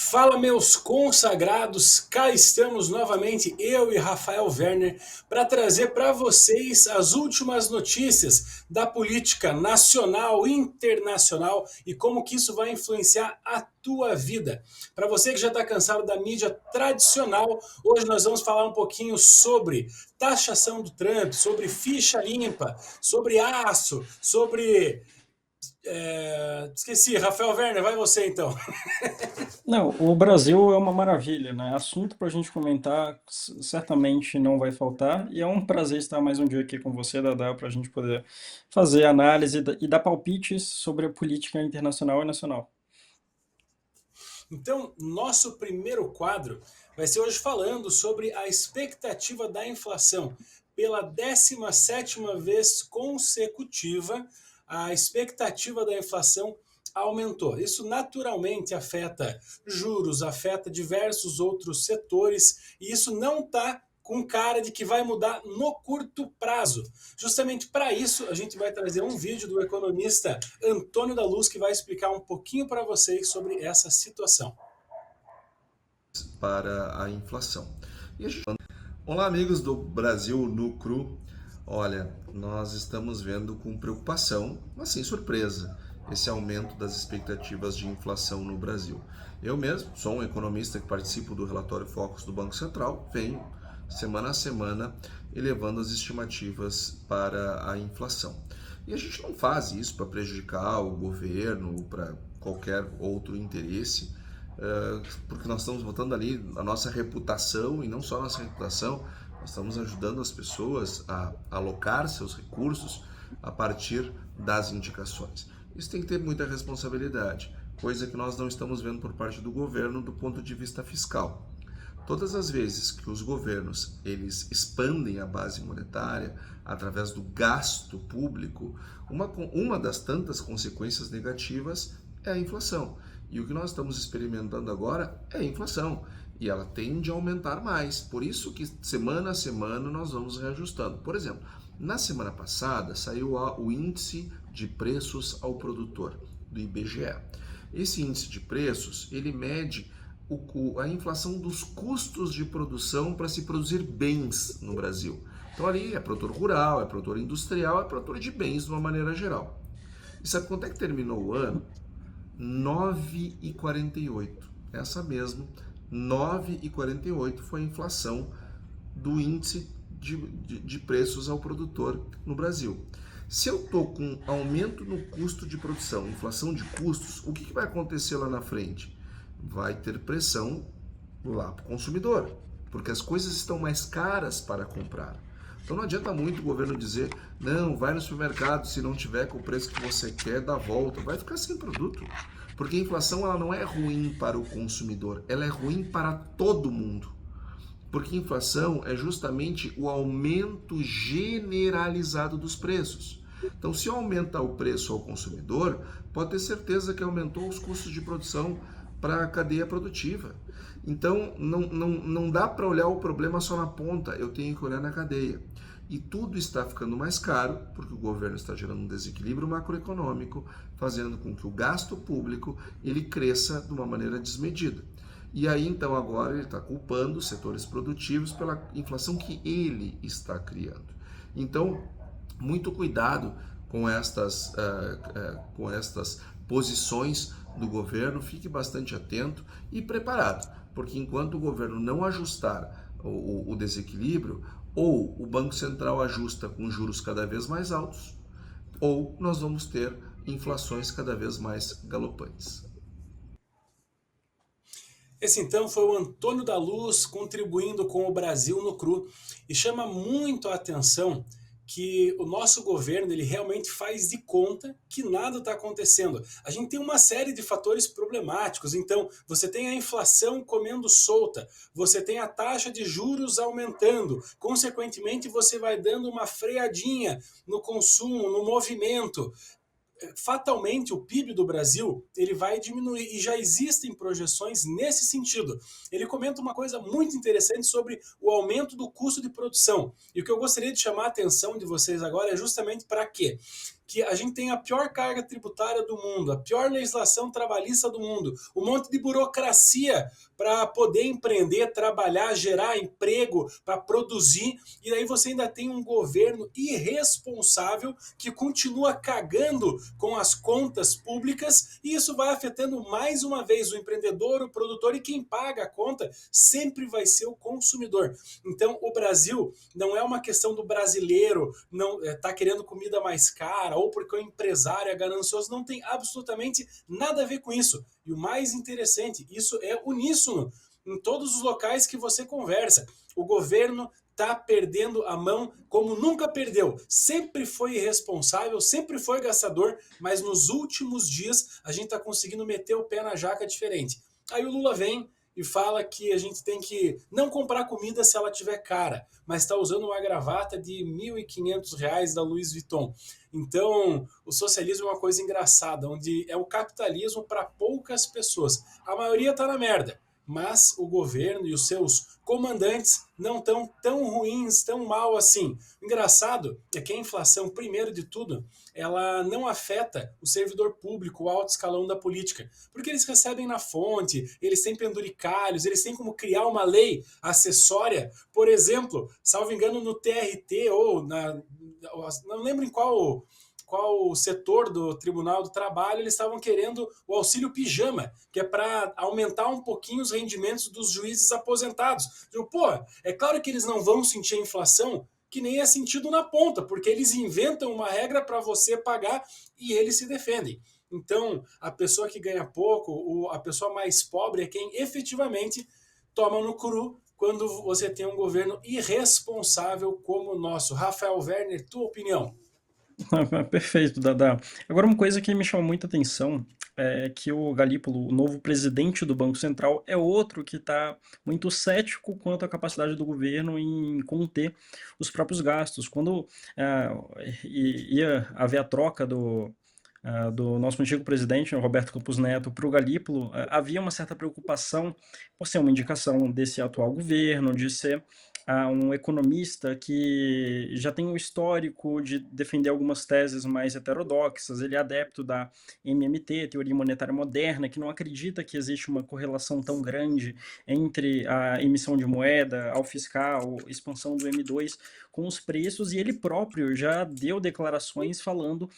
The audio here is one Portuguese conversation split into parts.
Fala, meus consagrados, cá estamos novamente, eu e Rafael Werner, para trazer para vocês as últimas notícias da política nacional e internacional e como que isso vai influenciar a tua vida. Para você que já está cansado da mídia tradicional, hoje nós vamos falar um pouquinho sobre taxação do Trump, sobre ficha limpa, sobre aço, sobre... Esqueci, Rafael Werner, vai você então. Não, o Brasil é uma maravilha, né? Assunto para a gente comentar certamente não vai faltar. E é um prazer estar mais um dia aqui com você, Dadá, para a gente poder fazer análise e dar palpites sobre a política internacional e nacional. Então, nosso primeiro quadro vai ser hoje falando sobre a expectativa da inflação. Pela 17ª vez consecutiva, a expectativa da inflação aumentou. Isso naturalmente afeta juros, afeta diversos outros setores, e isso não está com cara de que vai mudar no curto prazo. Justamente para isso, a gente vai trazer um vídeo do economista Antônio da Luz que vai explicar um pouquinho para vocês sobre essa situação. Para a inflação. Olá, amigos do Brasil no Cru. Olha, nós estamos vendo com preocupação, mas sem surpresa, esse aumento das expectativas de inflação no Brasil. Eu mesmo sou um economista que participo do relatório Focus do Banco Central, venho semana a semana elevando as estimativas para a inflação. E a gente não faz isso para prejudicar o governo ou para qualquer outro interesse, porque nós estamos botando ali a nossa reputação, e não só a nossa reputação, nós estamos ajudando as pessoas a alocar seus recursos a partir das indicações. Isso tem que ter muita responsabilidade, coisa que nós não estamos vendo por parte do governo do ponto de vista fiscal. Todas as vezes que os governos eles expandem a base monetária através do gasto público, uma das tantas consequências negativas é a inflação. E o que nós estamos experimentando agora é a inflação. E ela tende a aumentar mais. Por isso que semana a semana nós vamos reajustando. Por exemplo, na semana passada saiu o índice de preços ao produtor do IBGE. Esse índice de preços, ele mede a inflação dos custos de produção para se produzir bens no Brasil. Então ali é produtor rural, é produtor industrial, é produtor de bens de uma maneira geral. E sabe quanto é que terminou o ano? 9,48. Essa mesmo, 9,48 foi a inflação do índice de preços ao produtor no Brasil. Se eu estou com aumento no custo de produção, inflação de custos, o que vai acontecer lá na frente? Vai ter pressão lá para o consumidor, porque as coisas estão mais caras para comprar. Então não adianta muito o governo dizer, não, vai no supermercado, se não tiver com o preço que você quer, dá volta. Vai ficar sem produto. Porque a inflação ela não é ruim para o consumidor, ela é ruim para todo mundo. Porque a inflação é justamente o aumento generalizado dos preços. Então, se aumenta o preço ao consumidor, pode ter certeza que aumentou os custos de produção para a cadeia produtiva. Então, não dá para olhar o problema só na ponta, eu tenho que olhar na cadeia. E tudo está ficando mais caro, porque o governo está gerando um desequilíbrio macroeconômico, fazendo com que o gasto público ele cresça de uma maneira desmedida. E aí, então, agora ele está culpando os setores produtivos pela inflação que ele está criando. Então, muito cuidado com estas posições do governo, fique bastante atento e preparado, porque enquanto o governo não ajustar o desequilíbrio, ou o Banco Central ajusta com juros cada vez mais altos, ou nós vamos ter inflações cada vez mais galopantes. Esse então foi o Antônio da Luz contribuindo com o Brasil no Cru e chama muito a atenção que o nosso governo ele realmente faz de conta que nada está acontecendo. A gente tem uma série de fatores problemáticos, então você tem a inflação comendo solta, você tem a taxa de juros aumentando, consequentemente você vai dando uma freadinha no consumo, no movimento. Fatalmente o PIB do Brasil ele vai diminuir e já existem projeções nesse sentido. Ele comenta uma coisa muito interessante sobre o aumento do custo de produção. E o que eu gostaria de chamar a atenção de vocês agora é justamente para quê? que a gente tem a pior carga tributária do mundo, a pior legislação trabalhista do mundo, um monte de burocracia para poder empreender, trabalhar, gerar emprego, para produzir, e daí você ainda tem um governo irresponsável que continua cagando com as contas públicas, e isso vai afetando mais uma vez o empreendedor, o produtor, e quem paga a conta sempre vai ser o consumidor. Então o Brasil não é uma questão do brasileiro não tá querendo comida mais cara ou porque o empresário é ganancioso, não tem absolutamente nada a ver com isso. E o mais interessante, isso é uníssono em todos os locais que você conversa. O governo está perdendo a mão como nunca perdeu. Sempre foi irresponsável, sempre foi gastador, mas nos últimos dias a gente está conseguindo meter o pé na jaca diferente. Aí o Lula vem e fala que a gente tem que não comprar comida se ela tiver cara, mas está usando uma gravata de R$ 1.500 da Louis Vuitton. Então, o socialismo é uma coisa engraçada, onde é o capitalismo para poucas pessoas. A maioria está na merda, mas o governo e os seus comandantes não estão tão ruins, tão mal assim. O engraçado é que a inflação, primeiro de tudo, ela não afeta o servidor público, o alto escalão da política, porque eles recebem na fonte, eles têm penduricalhos, eles têm como criar uma lei acessória, por exemplo, salvo engano no TRT ou não lembro em qual setor do Tribunal do Trabalho eles estavam querendo o auxílio pijama, que é para aumentar um pouquinho os rendimentos dos juízes aposentados. Pô, é claro que eles não vão sentir a inflação, que nem é sentido na ponta, porque eles inventam uma regra para você pagar e eles se defendem. Então, a pessoa que ganha pouco, a pessoa mais pobre é quem efetivamente toma no cru quando você tem um governo irresponsável como o nosso. Rafael Werner, tua opinião? Perfeito, Dada. Agora, uma coisa que me chamou muita atenção é que o Galípolo, o novo presidente do Banco Central, é outro que está muito cético quanto à capacidade do governo em conter os próprios gastos. Quando ia haver a troca do nosso antigo presidente, Roberto Campos Neto, para o Galípolo, havia uma certa preocupação por ser uma indicação desse atual governo, de ser um economista que já tem um histórico de defender algumas teses mais heterodoxas. Ele é adepto da MMT, Teoria Monetária Moderna, que não acredita que existe uma correlação tão grande entre a emissão de moeda, ao fiscal, expansão do M2 com os preços, e ele próprio já deu declarações falando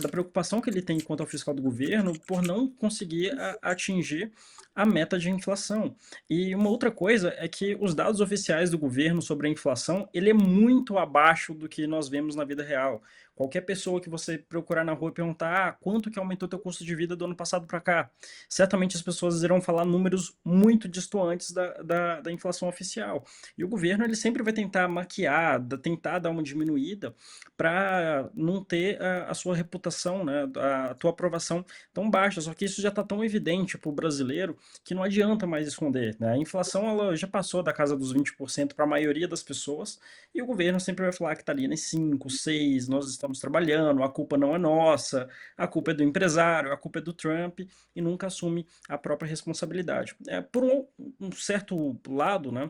da preocupação que ele tem quanto ao fiscal do governo por não conseguir atingir a meta de inflação. E uma outra coisa é que os dados oficiais do governo sobre a inflação, ele é muito abaixo do que nós vemos na vida real. Qualquer pessoa que você procurar na rua e perguntar quanto que aumentou teu custo de vida do ano passado para cá, certamente as pessoas irão falar números muito distantes da inflação oficial. E o governo ele sempre vai tentar maquiar, tentar dar uma diminuída para não ter a sua reputação, né, a tua aprovação tão baixa. Só que isso já está tão evidente para o brasileiro que não adianta mais esconder, né? A inflação ela já passou da casa dos 20% para a maioria das pessoas e o governo sempre vai falar que está ali nas 5, 6, nós estamos trabalhando, a culpa não é nossa, a culpa é do empresário, a culpa é do Trump e nunca assume a própria responsabilidade. Por um certo lado, né?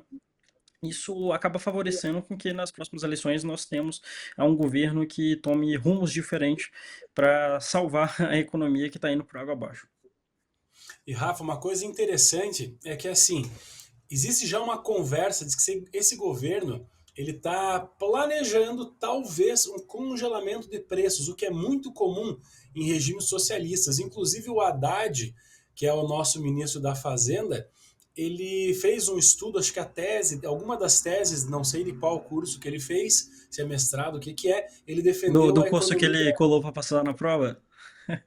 Isso acaba favorecendo com que nas próximas eleições nós temos um governo que tome rumos diferentes para salvar a economia que está indo por água abaixo. E Rafa, uma coisa interessante é que assim, existe já uma conversa de que esse governo ele está planejando talvez um congelamento de preços, o que é muito comum em regimes socialistas. Inclusive o Haddad, que é o nosso ministro da Fazenda, ele fez um estudo, acho que a tese, alguma das teses, não sei de qual curso que ele fez, se é mestrado, o que que é, ele defendeu Do a curso que economia. ele colou para passar na prova?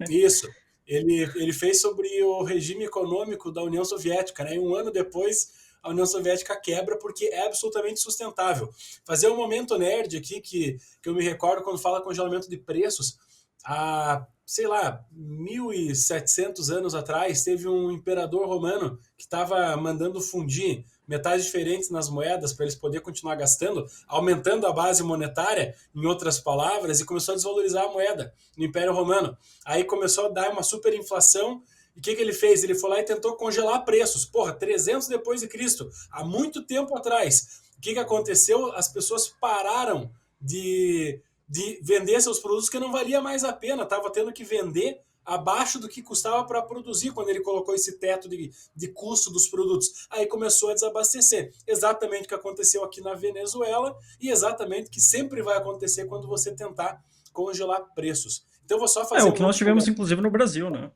Isso. Ele fez sobre o regime econômico da União Soviética, né? E um ano depois a União Soviética quebra porque é absolutamente sustentável. Fazer um momento nerd aqui que eu me recordo quando fala congelamento de preços. Há, sei lá, 1.700 anos atrás, teve um imperador romano que estava mandando fundir metais diferentes nas moedas para eles poderem continuar gastando, aumentando a base monetária, em outras palavras, e começou a desvalorizar a moeda no Império Romano. Aí começou a dar uma superinflação. E o que ele fez? Ele foi lá e tentou congelar preços. Porra, 300 depois de Cristo, há muito tempo atrás. O que aconteceu? As pessoas pararam de de vender seus produtos que não valia mais a pena, estava tendo que vender abaixo do que custava para produzir, quando ele colocou esse teto de custo dos produtos. Aí começou a desabastecer. Exatamente o que aconteceu aqui na Venezuela e exatamente o que sempre vai acontecer quando você tentar congelar preços. Então eu vou só fazer o que nós tivemos, inclusive, no Brasil, né?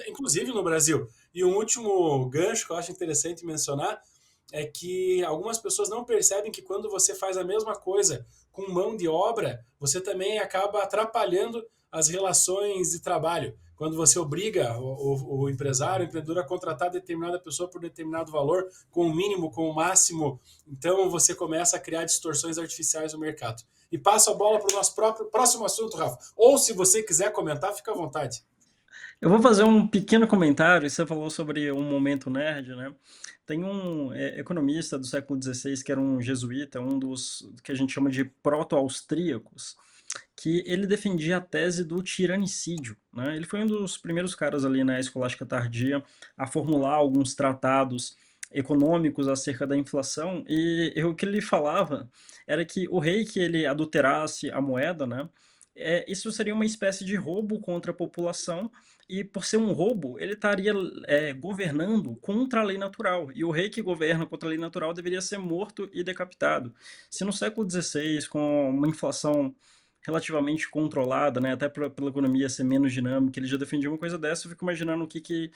Inclusive no Brasil. E um último gancho que eu acho interessante mencionar é que algumas pessoas não percebem que quando você faz a mesma coisa com mão de obra, você também acaba atrapalhando as relações de trabalho. Quando você obriga o empresário, o empreendedor a contratar determinada pessoa por determinado valor, com o mínimo, com o máximo, então você começa a criar distorções artificiais no mercado. E passo a bola para o nosso próximo assunto, Rafa. Ou se você quiser comentar, fica à vontade. Eu vou fazer um pequeno comentário. Você falou sobre um momento nerd, né? Tem um economista do século XVI, que era um jesuíta, um dos que a gente chama de proto-austríacos, que ele defendia a tese do tiranicídio, né? Ele foi um dos primeiros caras ali na escolástica tardia a formular alguns tratados econômicos acerca da inflação, e o que ele falava era que o rei que ele adulterasse a moeda, né? Isso seria uma espécie de roubo contra a população, e por ser um roubo, ele estaria governando contra a lei natural. E o rei que governa contra a lei natural deveria ser morto e decapitado. Se no século XVI, com uma inflação relativamente controlada, né, até pela economia ser menos dinâmica, ele já defendia uma coisa dessa, eu fico imaginando o que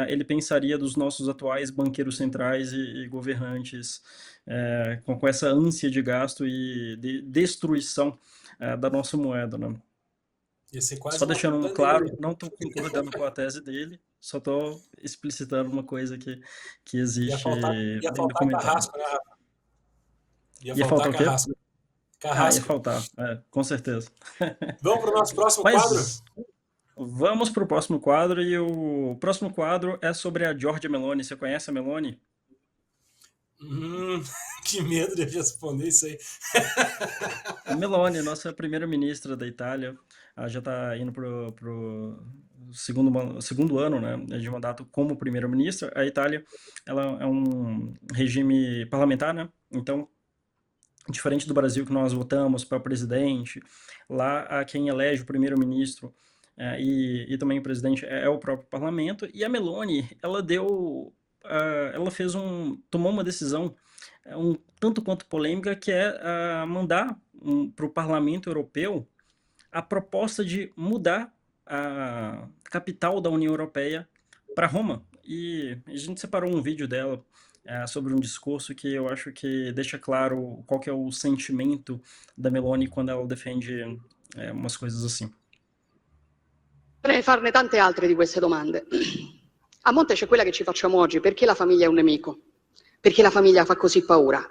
ele pensaria dos nossos atuais banqueiros centrais e governantes com essa ânsia de gasto e de destruição da nossa moeda, né? Ia ser quase Só uma deixando pandemia. claro, não estou concordando com a tese dele, só estou explicitando uma coisa que existe Ia no faltar comentário. carrasco, né, Rafa? Ia faltar o quê? carrasco. Ia Carrasco. faltar, com certeza. Vamos para o nosso próximo Mas quadro? vamos para o próximo quadro, e o próximo quadro é sobre a Giorgia Meloni. Você conhece a Meloni? Que medo de responder isso aí. A Meloni, nossa primeira-ministra da Itália, ela já está indo para o segundo ano, né, de mandato como primeira-ministra. A Itália, ela é um regime parlamentar, né? Então, diferente do Brasil, que nós votamos para presidente, lá quem elege o primeiro-ministro e também o presidente é o próprio parlamento. E a Meloni, ela tomou uma decisão um tanto quanto polêmica, que é mandar para o Parlamento Europeu a proposta de mudar a capital da União Europeia para Roma. E a gente separou um vídeo dela sobre um discurso que eu acho que deixa claro qual que é o sentimento da Meloni quando ela defende umas coisas assim. Potrei farne tante altre di queste domande. A monte c'è quella che ci facciamo oggi: perché la famiglia è un nemico? Perché la famiglia fa così paura?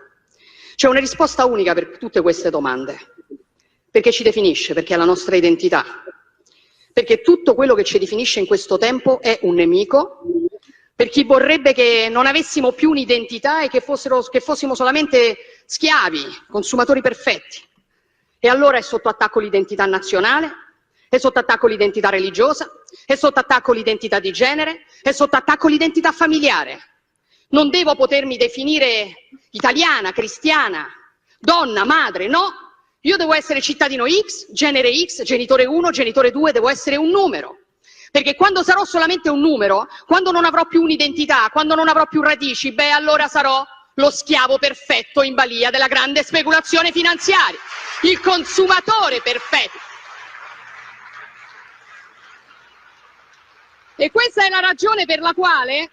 C'è una risposta unica per tutte queste domande: perché ci definisce, perché è la nostra identità, perché tutto quello che ci definisce in questo tempo è un nemico, per chi vorrebbe che non avessimo più un'identità e che fossimo solamente schiavi, consumatori perfetti. E allora è sotto attacco l'identità nazionale, è sotto attacco l'identità religiosa, è sotto attacco l'identità di genere, è sotto attacco l'identità familiare. Non devo potermi definire italiana, cristiana, donna, madre, no. Io devo essere cittadino X, genere X, genitore 1, genitore 2, devo essere un numero. Perché quando sarò solamente un numero, quando non avrò più un'identità, quando non avrò più radici, allora sarò lo schiavo perfetto in balia della grande speculazione finanziaria, il consumatore perfetto. E questa è la ragione per la quale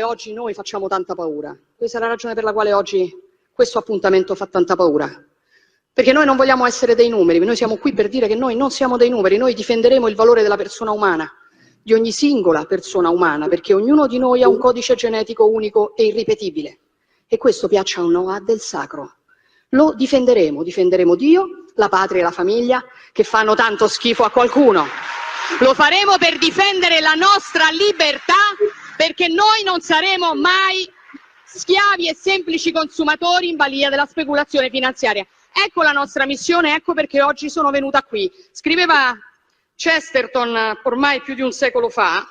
oggi noi facciamo tanta paura. Questa è la ragione per la quale oggi questo appuntamento fa tanta paura. Perché noi non vogliamo essere dei numeri, noi siamo qui per dire che noi non siamo dei numeri, noi difenderemo il valore della persona umana, di ogni singola persona umana, perché ognuno di noi ha un codice genetico unico e irripetibile. E questo, piaccia o no, ha del sacro. Lo difenderemo Dio, la patria e la famiglia, che fanno tanto schifo a qualcuno. Lo faremo per difendere la nostra libertà, perché noi non saremo mai schiavi e semplici consumatori in balia della speculazione finanziaria. Ecco la nostra missione, ecco perché oggi sono venuta qui. Scriveva Chesterton ormai più di un secolo fa: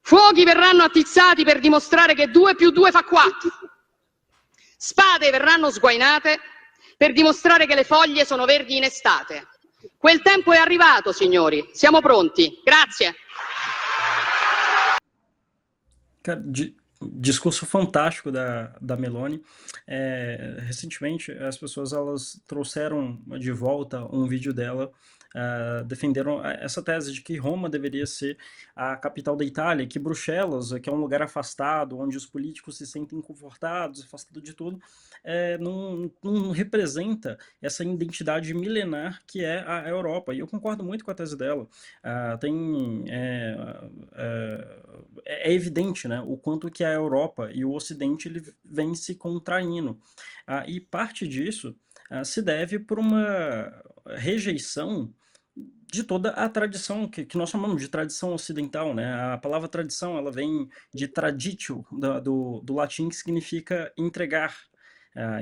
fuochi verranno attizzati per dimostrare che 2 più 2 fa 4. Spade verranno sguainate per dimostrare che le foglie sono verdi in estate. Quel tempo è arrivato, signori. Siamo pronti. Grazie. Cara, discurso fantástico da Meloni. Recentemente, as pessoas elas trouxeram de volta um vídeo dela, defenderam essa tese de que Roma deveria ser a capital da Itália, que Bruxelas, que é um lugar afastado, onde os políticos se sentem confortados, afastados de tudo, não representa essa identidade milenar que é a Europa. E eu concordo muito com a tese dela. É evidente, né, o quanto que a Europa e o Ocidente ele vem se contraindo. E parte disso se deve por uma rejeição de toda a tradição que nós chamamos de tradição ocidental, né? A palavra tradição ela vem de traditio, do latim, que significa entregar.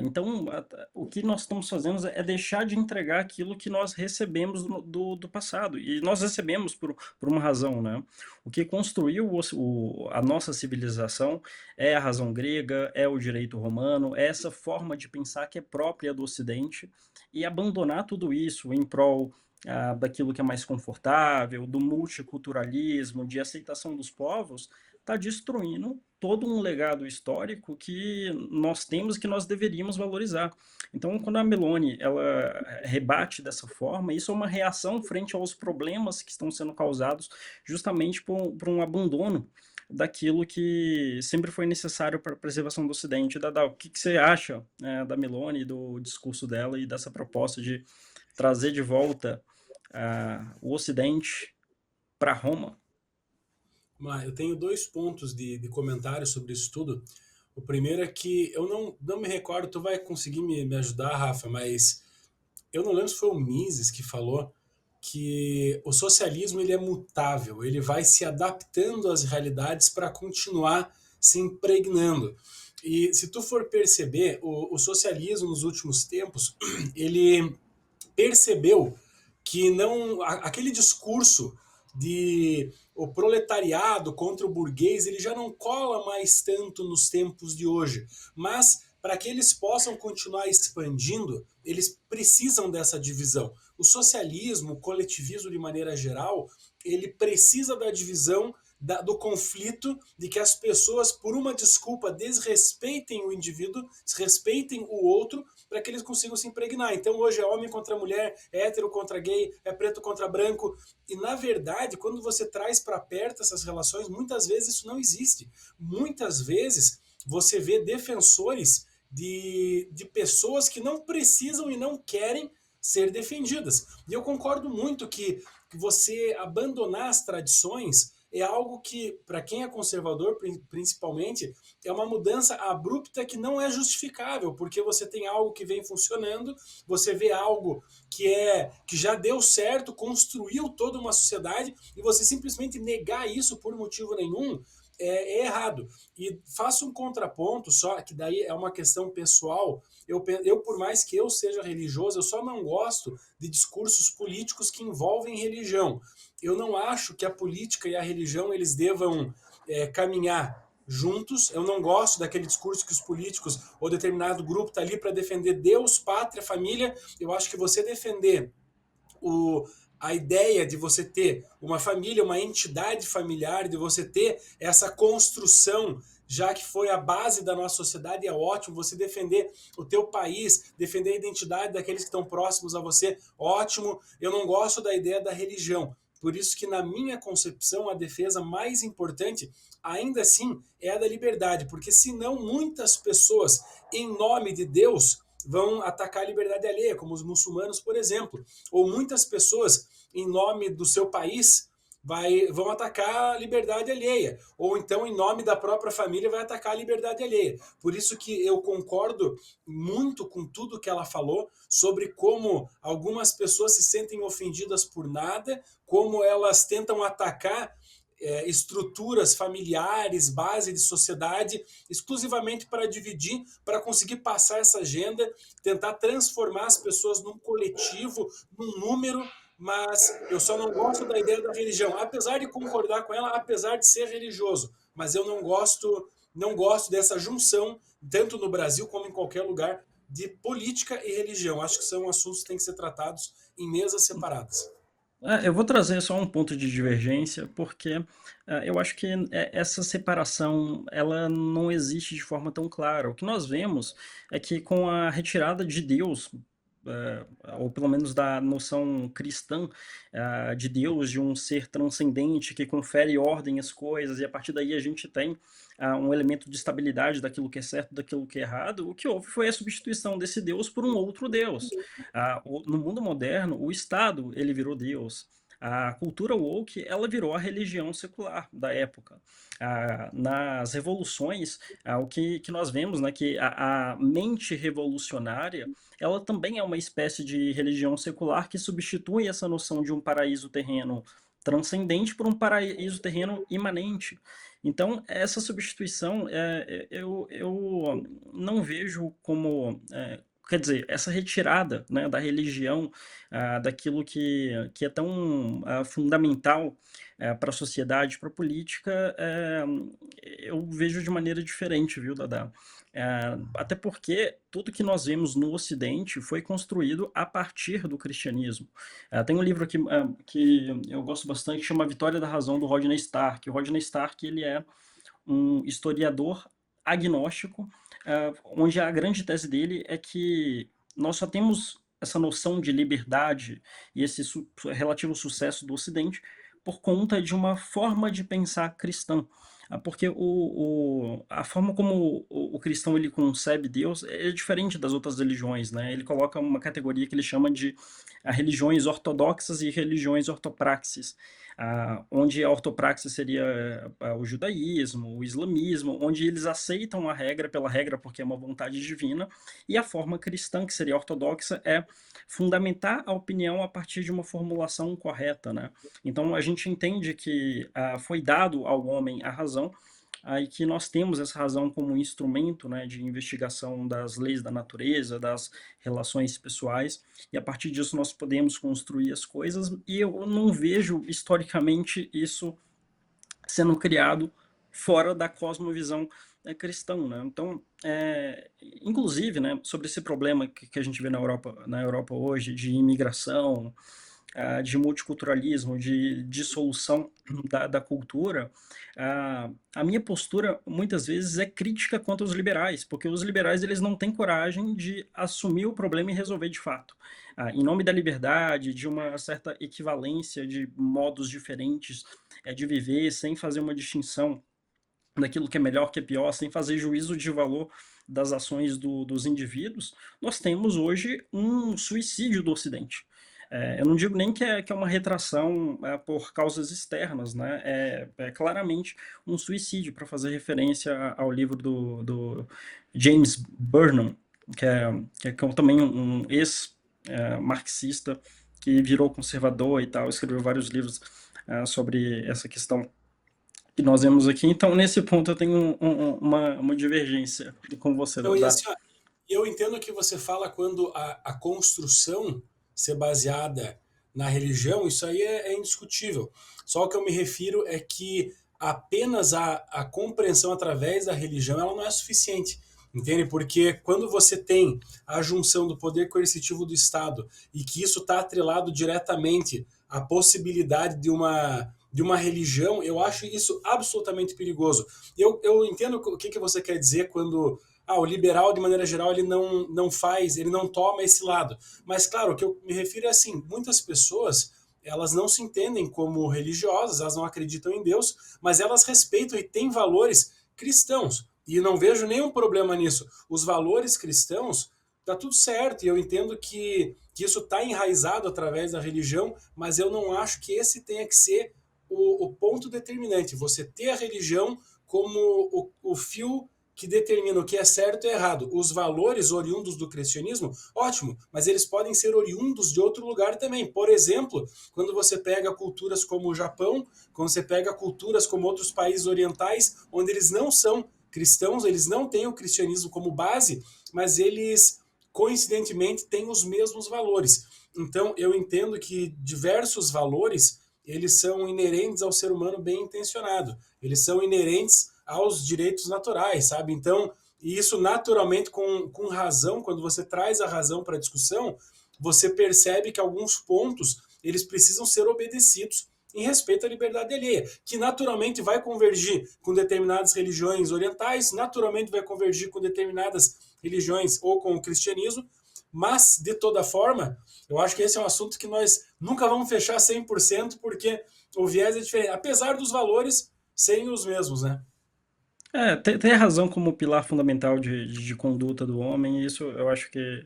Então, o que nós estamos fazendo é deixar de entregar aquilo que nós recebemos do passado. E nós recebemos por uma razão, né? O que construiu a nossa civilização é a razão grega, é o direito romano, é essa forma de pensar que é própria do Ocidente. E abandonar tudo isso em prol daquilo que é mais confortável, do multiculturalismo, de aceitação dos povos, está destruindo todo um legado histórico que nós temos e que nós deveríamos valorizar. Então, quando a Meloni ela rebate dessa forma, isso é uma reação frente aos problemas que estão sendo causados justamente por um abandono daquilo que sempre foi necessário para a preservação do Ocidente. Dada, o que você acha da Meloni, do discurso dela e dessa proposta de trazer de volta o Ocidente para Roma? Eu tenho 2 pontos de comentário sobre isso tudo. O primeiro é que eu não me recordo, tu vai conseguir me ajudar, Rafa, mas eu não lembro se foi o Mises que falou que o socialismo ele é mutável, ele vai se adaptando às realidades para continuar se impregnando. E se tu for perceber, o socialismo nos últimos tempos, ele percebeu que não aquele discurso de o proletariado contra o burguês, ele já não cola mais tanto nos tempos de hoje. Mas para que eles possam continuar expandindo, eles precisam dessa divisão. O socialismo, o coletivismo de maneira geral, ele precisa da divisão, do conflito, de que as pessoas, por uma desculpa, desrespeitem o indivíduo, desrespeitem o outro, para que eles consigam se impregnar. Então hoje é homem contra mulher, é hétero contra gay, é preto contra branco. E na verdade, quando você traz para perto essas relações, muitas vezes isso não existe. Muitas vezes você vê defensores de pessoas que não precisam e não querem ser defendidas. E eu concordo muito que você abandonar as tradições é algo que, para quem é conservador, principalmente, é uma mudança abrupta que não é justificável, porque você tem algo que vem funcionando, você vê algo que já deu certo, construiu toda uma sociedade, e você simplesmente negar isso por motivo nenhum é errado. E faço um contraponto só, que daí é uma questão pessoal. Eu, por mais que eu seja religioso, eu só não gosto de discursos políticos que envolvem religião. Eu não acho que a política e a religião eles devam caminhar juntos. Eu não gosto daquele discurso que os políticos ou determinado grupo está ali para defender Deus, pátria, família. Eu acho que você defender a ideia de você ter uma família, uma entidade familiar, de você ter essa construção, já que foi a base da nossa sociedade, é ótimo. Você defender o teu país, defender a identidade daqueles que estão próximos a você, ótimo. Eu não gosto da ideia da religião. Por isso que, na minha concepção, a defesa mais importante, ainda assim, é a da liberdade, porque senão muitas pessoas, em nome de Deus, vão atacar a liberdade alheia, como os muçulmanos, por exemplo. Ou muitas pessoas, em nome do seu país, vão atacar a liberdade alheia. Ou então, em nome da própria família, vai atacar a liberdade alheia. Por isso que eu concordo muito com tudo que ela falou sobre como algumas pessoas se sentem ofendidas por nada, como elas tentam atacar estruturas familiares, base de sociedade, exclusivamente para dividir, para conseguir passar essa agenda, tentar transformar as pessoas num coletivo, num número, mas eu só não gosto da ideia da religião, apesar de concordar com ela, apesar de ser religioso, mas eu não gosto não gosto dessa junção, tanto no Brasil como em qualquer lugar, de política e religião. Acho que são assuntos que têm que ser tratados em mesas separadas. Eu vou trazer só um ponto de divergência, porque eu acho que essa separação ela não existe de forma tão clara. O que nós vemos é que com a retirada de Deus, eh, ou pelo menos da noção cristã de Deus, de um ser transcendente que confere ordem às coisas, e a partir daí a gente tem um elemento de estabilidade daquilo que é certo, daquilo que é errado, o que houve foi a substituição desse Deus por um outro Deus. No mundo moderno, o Estado ele virou Deus. A cultura woke ela virou a religião secular da época. Nas revoluções, o que nós vemos, né, que a mente revolucionária ela também é uma espécie de religião secular que substitui essa noção de um paraíso terreno transcendente por um paraíso terreno imanente. Então, essa substituição eu não vejo como. Quer dizer, essa retirada, né, da religião, daquilo que é tão fundamental para a sociedade, para a política, eu vejo de maneira diferente, viu, Dada? Até porque tudo que nós vemos no Ocidente foi construído a partir do cristianismo. Tem um livro aqui que eu gosto bastante, que chama A Vitória da Razão, do Rodney Stark. O Rodney Stark ele é um historiador agnóstico, onde a grande tese dele é que nós só temos essa noção de liberdade e esse relativo sucesso do Ocidente por conta de uma forma de pensar cristã. Porque a forma como o cristão ele concebe Deus é diferente das outras religiões, né? Ele coloca uma categoria que ele chama de religiões ortodoxas e religiões ortopraxes, onde a ortopraxis seria o judaísmo, o islamismo, onde eles aceitam a regra pela regra porque é uma vontade divina, e a forma cristã, que seria ortodoxa, é fundamentar a opinião a partir de uma formulação correta, né? Então a gente entende que foi dado ao homem a razão, e que nós temos essa razão como um instrumento, né, de investigação das leis da natureza, das relações pessoais, e a partir disso nós podemos construir as coisas, e eu não vejo historicamente isso sendo criado fora da cosmovisão cristã, né? Então, inclusive, né, sobre esse problema que a gente vê na Europa hoje de imigração, de multiculturalismo, de dissolução da cultura, a minha postura muitas vezes é crítica quanto aos liberais, porque os liberais eles não têm coragem de assumir o problema e resolver de fato. Em nome da liberdade, de uma certa equivalência de modos diferentes de viver, sem fazer uma distinção daquilo que é melhor, que é pior, sem fazer juízo de valor das ações dos indivíduos, nós temos hoje um suicídio do Ocidente. Eu não digo nem que é uma retração por causas externas, né? É claramente um suicídio, para fazer referência ao livro do James Burnham, que é também um ex-marxista que virou conservador e tal, escreveu vários livros sobre essa questão que nós vemos aqui. Então, nesse ponto, eu tenho uma divergência com você. Então, assim, eu entendo que você fala quando a construção ser baseada na religião, isso aí é indiscutível. Só o que eu me refiro é que apenas a compreensão através da religião ela não é suficiente, entende? Porque quando você tem a junção do poder coercitivo do Estado e que isso está atrelado diretamente à possibilidade de uma religião, eu acho isso absolutamente perigoso. Eu entendo o que você quer dizer quando o liberal, de maneira geral, ele não toma esse lado. Mas, claro, o que eu me refiro é assim, muitas pessoas, elas não se entendem como religiosas, elas não acreditam em Deus, mas elas respeitam e têm valores cristãos. E não vejo nenhum problema nisso. Os valores cristãos, tá tudo certo, e eu entendo que isso está enraizado através da religião, mas eu não acho que esse tenha que ser o ponto determinante. Você ter a religião como o fio que determina o que é certo e errado. Os valores oriundos do cristianismo, ótimo, mas eles podem ser oriundos de outro lugar também. Por exemplo, quando você pega culturas como o Japão, quando você pega culturas como outros países orientais, onde eles não são cristãos, eles não têm o cristianismo como base, mas eles, coincidentemente, têm os mesmos valores. Então, eu entendo que diversos valores, eles são inerentes ao ser humano bem intencionado. Eles são inerentes aos direitos naturais, sabe? Então, e isso naturalmente com razão, quando você traz a razão para a discussão, você percebe que alguns pontos eles precisam ser obedecidos em respeito à liberdade alheia, que naturalmente vai convergir com determinadas religiões orientais, naturalmente vai convergir com determinadas religiões ou com o cristianismo, mas, de toda forma, eu acho que esse é um assunto que nós nunca vamos fechar 100%, porque o viés é diferente, apesar dos valores serem os mesmos, né? Tem a razão como pilar fundamental de conduta do homem, e isso eu acho que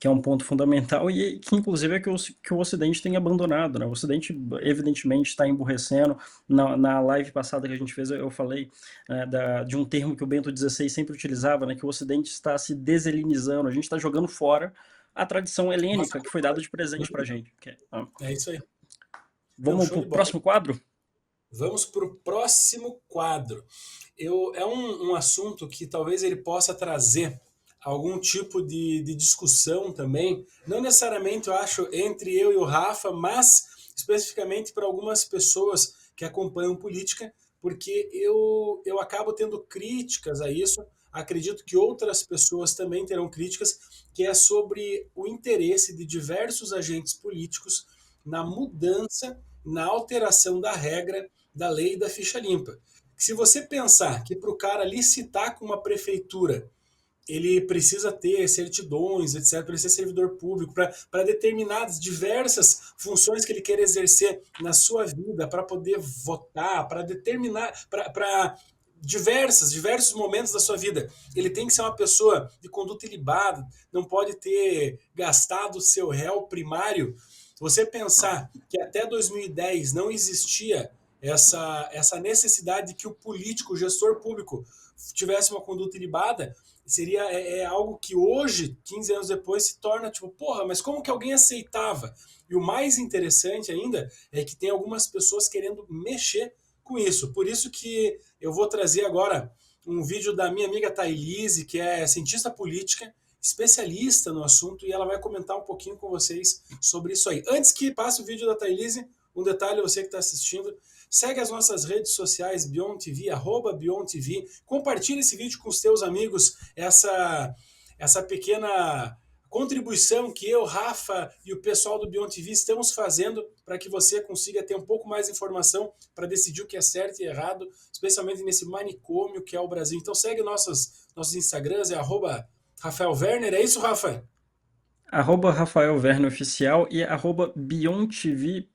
é um ponto fundamental e que, inclusive, é que o Ocidente tem abandonado, né? O Ocidente, evidentemente, está emburrecendo. Na live passada que a gente fez, eu falei de um termo que o Bento XVI sempre utilizava, né? Que o Ocidente está se deselinizando, a gente está jogando fora a tradição helênica que foi dada de presente para a gente. É isso aí. Vamos para o próximo quadro? Vamos para o próximo quadro. É um assunto que talvez ele possa trazer algum tipo de discussão também, não necessariamente, eu acho, entre eu e o Rafa, mas especificamente para algumas pessoas que acompanham política, porque eu acabo tendo críticas a isso, acredito que outras pessoas também terão críticas, que é sobre o interesse de diversos agentes políticos na mudança, na alteração da regra da lei da ficha limpa. Se você pensar que para o cara licitar com uma prefeitura, ele precisa ter certidões, etc., para ele ser servidor público, para determinadas, diversas funções que ele quer exercer na sua vida, para poder votar, para determinar, para diversos momentos da sua vida. Ele tem que ser uma pessoa de conduta ilibada, não pode ter gastado o seu réu primário. Você pensar que até 2010 não existia essa necessidade de que o político, o gestor público, tivesse uma conduta ilibada, seria algo que hoje, 15 anos depois, se torna tipo, porra, mas como que alguém aceitava? E o mais interessante ainda é que tem algumas pessoas querendo mexer com isso. Por isso que eu vou trazer agora um vídeo da minha amiga Thailise, que é cientista política, especialista no assunto, e ela vai comentar um pouquinho com vocês sobre isso aí. Antes que passe o vídeo da Thailise, um detalhe, você que está assistindo, segue as nossas redes sociais, Beyond TV, @BeyondTV. Compartilhe esse vídeo com os teus amigos, essa pequena contribuição que eu, Rafa e o pessoal do Beyond TV estamos fazendo para que você consiga ter um pouco mais de informação para decidir o que é certo e errado, especialmente nesse manicômio que é o Brasil. Então segue nossos Instagrams, é @Rafael Werner, é isso, Rafa? @Rafael Werner Oficial e @beyondtv.br.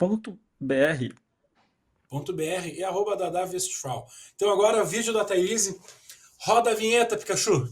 .br e @Dada Westphal. Então agora o vídeo da Thailise. Roda a vinheta, Pikachu.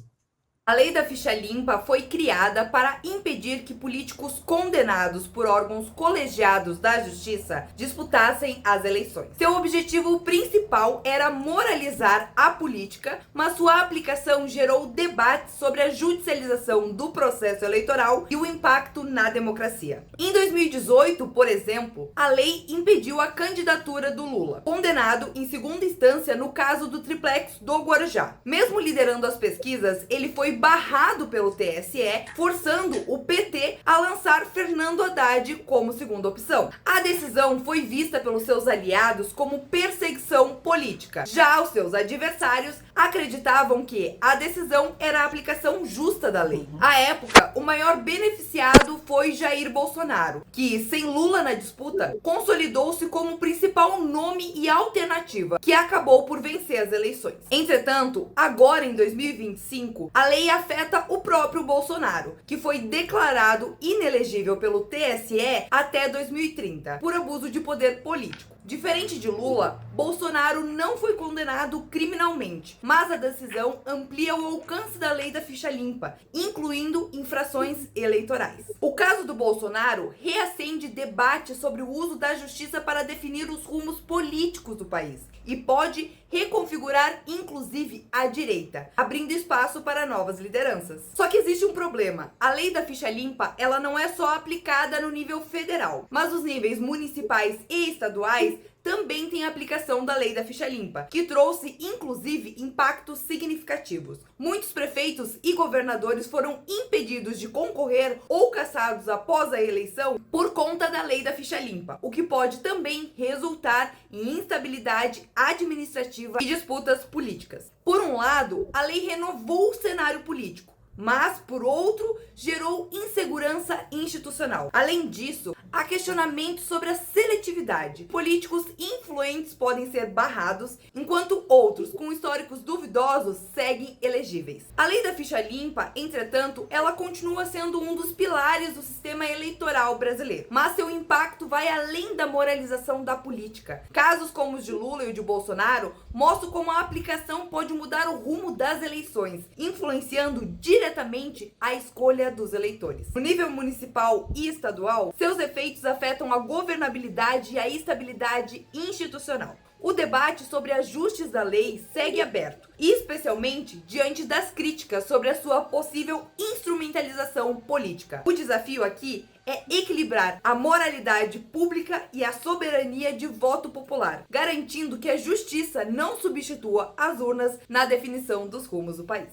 A lei da ficha limpa foi criada para impedir que políticos condenados por órgãos colegiados da justiça disputassem as eleições. Seu objetivo principal era moralizar a política, mas sua aplicação gerou debates sobre a judicialização do processo eleitoral e o impacto na democracia. Em 2018, por exemplo, a lei impediu a candidatura do Lula, condenado em segunda instância no caso do triplex do Guarujá. Mesmo liderando as pesquisas, ele foi barrado pelo TSE, forçando o PT a lançar Fernando Haddad como segunda opção. A decisão foi vista pelos seus aliados como perseguição política. Já os seus adversários acreditavam que a decisão era a aplicação justa da lei. À época, o maior beneficiado foi Jair Bolsonaro, que, sem Lula na disputa, consolidou-se como o principal nome e alternativa, que acabou por vencer as eleições. Entretanto, agora em 2025, a lei afeta o próprio Bolsonaro, que foi declarado inelegível pelo TSE até 2030, por abuso de poder político. Diferente de Lula, Bolsonaro não foi condenado criminalmente, mas a decisão amplia o alcance da lei da ficha limpa, incluindo infrações eleitorais. O caso do Bolsonaro reacende debate sobre o uso da justiça para definir os rumos políticos do país e pode reconfigurar, inclusive, a direita, abrindo espaço para novas lideranças. Só que existe um problema. A lei da ficha limpa, ela não é só aplicada no nível federal, mas os níveis municipais e estaduais também tem a aplicação da lei da ficha limpa, que trouxe inclusive impactos significativos. Muitos prefeitos e governadores foram impedidos de concorrer ou cassados após a eleição por conta da lei da ficha limpa, o que pode também resultar em instabilidade administrativa e disputas políticas. Por um lado, a lei renovou o cenário político, mas, por outro, gerou insegurança institucional. Além disso, há questionamentos sobre a seletividade. Políticos influentes podem ser barrados, enquanto outros, com históricos duvidosos, seguem elegíveis. A lei da ficha limpa, entretanto, ela continua sendo um dos pilares do sistema eleitoral brasileiro, mas seu impacto vai além da moralização da política. Casos como os de Lula e o de Bolsonaro mostram como a aplicação pode mudar o rumo das eleições, influenciando diretamente a escolha dos eleitores. No nível municipal e estadual, seus efeitos afetam a governabilidade e a estabilidade institucional. O debate sobre ajustes da lei segue aberto, especialmente diante das críticas sobre a sua possível instrumentalização política. O desafio aqui é equilibrar a moralidade pública e a soberania de voto popular, garantindo que a justiça não substitua as urnas na definição dos rumos do país.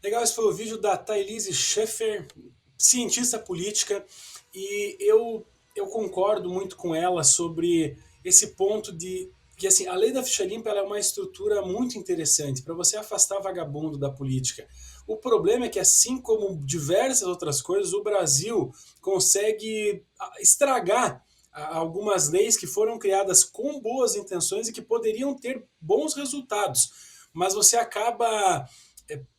Legal, esse foi o vídeo da Thailise Scheffer, cientista política, e eu concordo muito com ela sobre esse ponto de que assim, a lei da ficha limpa ela é uma estrutura muito interessante para você afastar vagabundo da política. O problema é que, assim como diversas outras coisas, o Brasil consegue estragar algumas leis que foram criadas com boas intenções e que poderiam ter bons resultados, mas você acaba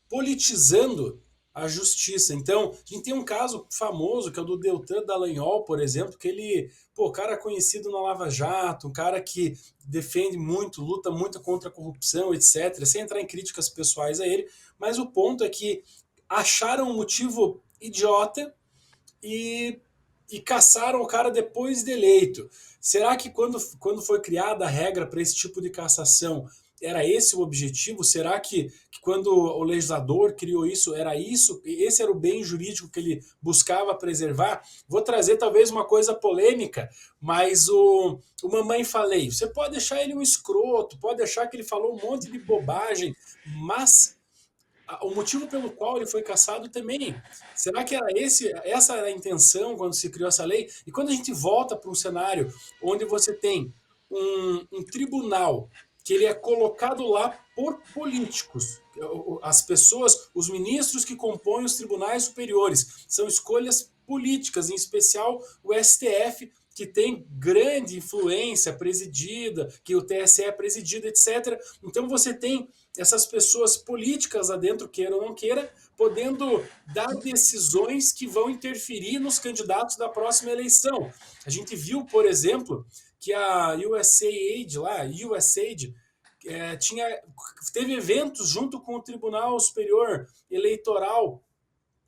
politizando a justiça. Então, a gente tem um caso famoso, que é o do Deltan Dallagnol, por exemplo, que ele, cara conhecido na Lava Jato, um cara que defende muito, luta muito contra a corrupção, etc., sem entrar em críticas pessoais a ele, mas o ponto é que acharam um motivo idiota e caçaram o cara depois de eleito. Será que quando foi criada a regra para esse tipo de cassação, era esse o objetivo? Será que quando o legislador criou isso, era isso? Esse era o bem jurídico que ele buscava preservar? Vou trazer talvez uma coisa polêmica, mas o Mamãe Falei, você pode deixar ele um escroto, pode achar que ele falou um monte de bobagem, mas o motivo pelo qual ele foi cassado também. Será que era essa era a intenção quando se criou essa lei? E quando a gente volta para um cenário onde você tem um tribunal que ele é colocado lá por políticos, as pessoas, os ministros que compõem os tribunais superiores, são escolhas políticas, em especial o STF, que tem grande influência presidida, que o TSE é presidido, etc. Então você tem essas pessoas políticas lá dentro, queira ou não queira, podendo dar decisões que vão interferir nos candidatos da próxima eleição. A gente viu, por exemplo, que a USAID teve eventos junto com o Tribunal Superior Eleitoral.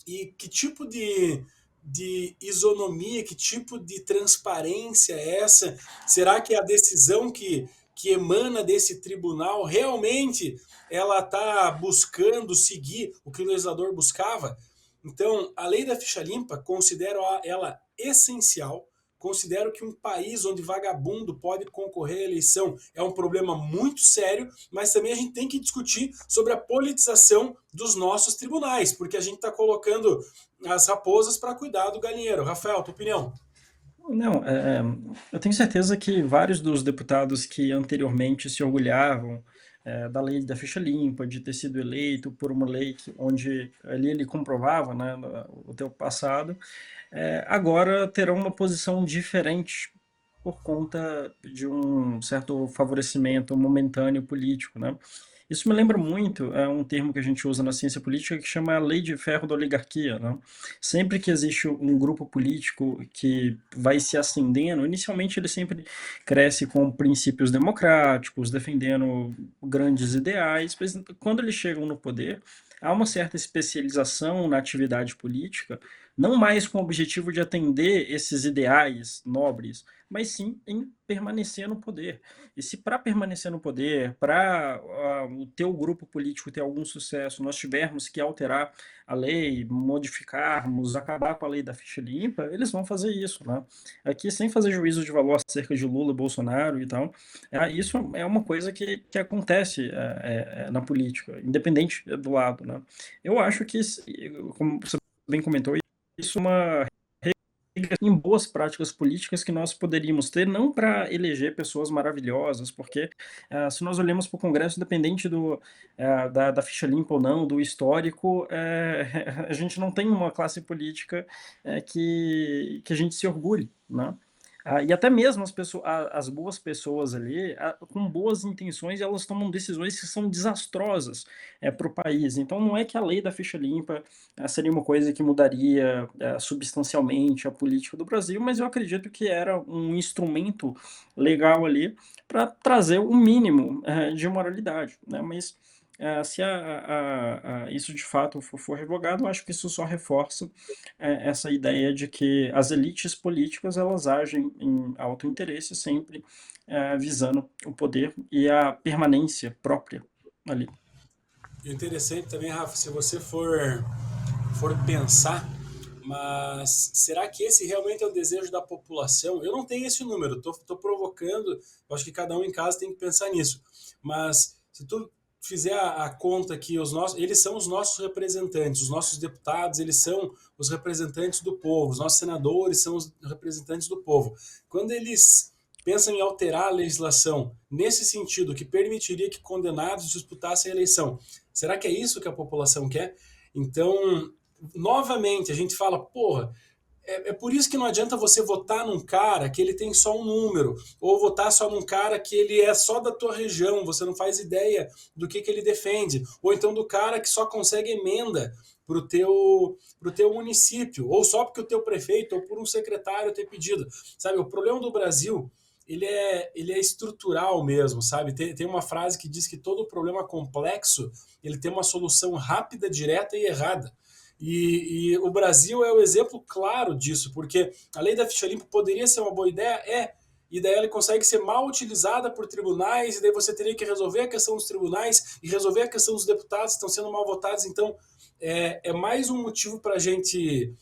E que tipo de isonomia, que tipo de transparência é essa? Será que a decisão que emana desse tribunal realmente ela está buscando seguir o que o legislador buscava? Então, a lei da ficha limpa, considero ela essencial. Considero que um país onde vagabundo pode concorrer à eleição é um problema muito sério, mas também a gente tem que discutir sobre a politização dos nossos tribunais, porque a gente está colocando as raposas para cuidar do galinheiro. Rafael, tua opinião? Não, eu tenho certeza que vários dos deputados que anteriormente se orgulhavam da lei da ficha limpa, de ter sido eleito por uma lei onde ali ele comprovava, né, o teu passado, agora terão uma posição diferente por conta de um certo favorecimento momentâneo político, né? Isso me lembra muito um termo que a gente usa na ciência política que chama a lei de ferro da oligarquia, né? Sempre que existe um grupo político que vai se ascendendo, inicialmente ele sempre cresce com princípios democráticos, defendendo grandes ideais, mas quando eles chegam no poder, há uma certa especialização na atividade política, não mais com o objetivo de atender esses ideais nobres, mas sim em permanecer no poder. E se para permanecer no poder, para o teu grupo político ter algum sucesso, nós tivermos que alterar a lei, modificarmos, acabar com a lei da ficha limpa, eles vão fazer isso, né? Aqui, sem fazer juízo de valor acerca de Lula, Bolsonaro e tal, isso é uma coisa que acontece na política, independente do lado, né? Eu acho que, como você bem comentou, isso é uma em boas práticas políticas que nós poderíamos ter, não para eleger pessoas maravilhosas, porque se nós olhamos para o Congresso, independente da ficha limpa ou não, do histórico, a gente não tem uma classe política que a gente se orgulhe, né? E até mesmo as boas pessoas ali, com boas intenções, elas tomam decisões que são desastrosas para o país. Então, não é que a lei da ficha limpa seria uma coisa que mudaria substancialmente a política do Brasil, mas eu acredito que era um instrumento legal ali para trazer o mínimo de moralidade, né? Mas se isso de fato for revogado, eu acho que isso só reforça essa ideia de que as elites políticas elas agem em alto interesse sempre visando o poder e a permanência própria ali. E o interessante também, Rafa, se você for pensar, mas será que esse realmente é o desejo da população? Eu não tenho esse número, estou provocando, eu acho que cada um em casa tem que pensar nisso. Mas se tu fizer a conta que eles são os nossos representantes, os nossos deputados, eles são os representantes do povo, os nossos senadores são os representantes do povo. Quando eles pensam em alterar a legislação nesse sentido, que permitiria que condenados disputassem a eleição, será que é isso que a população quer? Então, novamente, a gente fala, porra, é por isso que não adianta você votar num cara que ele tem só um número, ou votar só num cara que ele é só da tua região, você não faz ideia do que ele defende, ou então do cara que só consegue emenda pro teu município, ou só porque o teu prefeito ou por um secretário ter pedido. Sabe, o problema do Brasil, ele é estrutural mesmo, sabe? Tem uma frase que diz que todo problema complexo, ele tem uma solução rápida, direta e errada. E o Brasil é o exemplo claro disso, porque a lei da ficha limpa poderia ser uma boa ideia, e daí ela consegue ser mal utilizada por tribunais, e daí você teria que resolver a questão dos tribunais e resolver a questão dos deputados que estão sendo mal votados. Então, é mais um motivo para a gente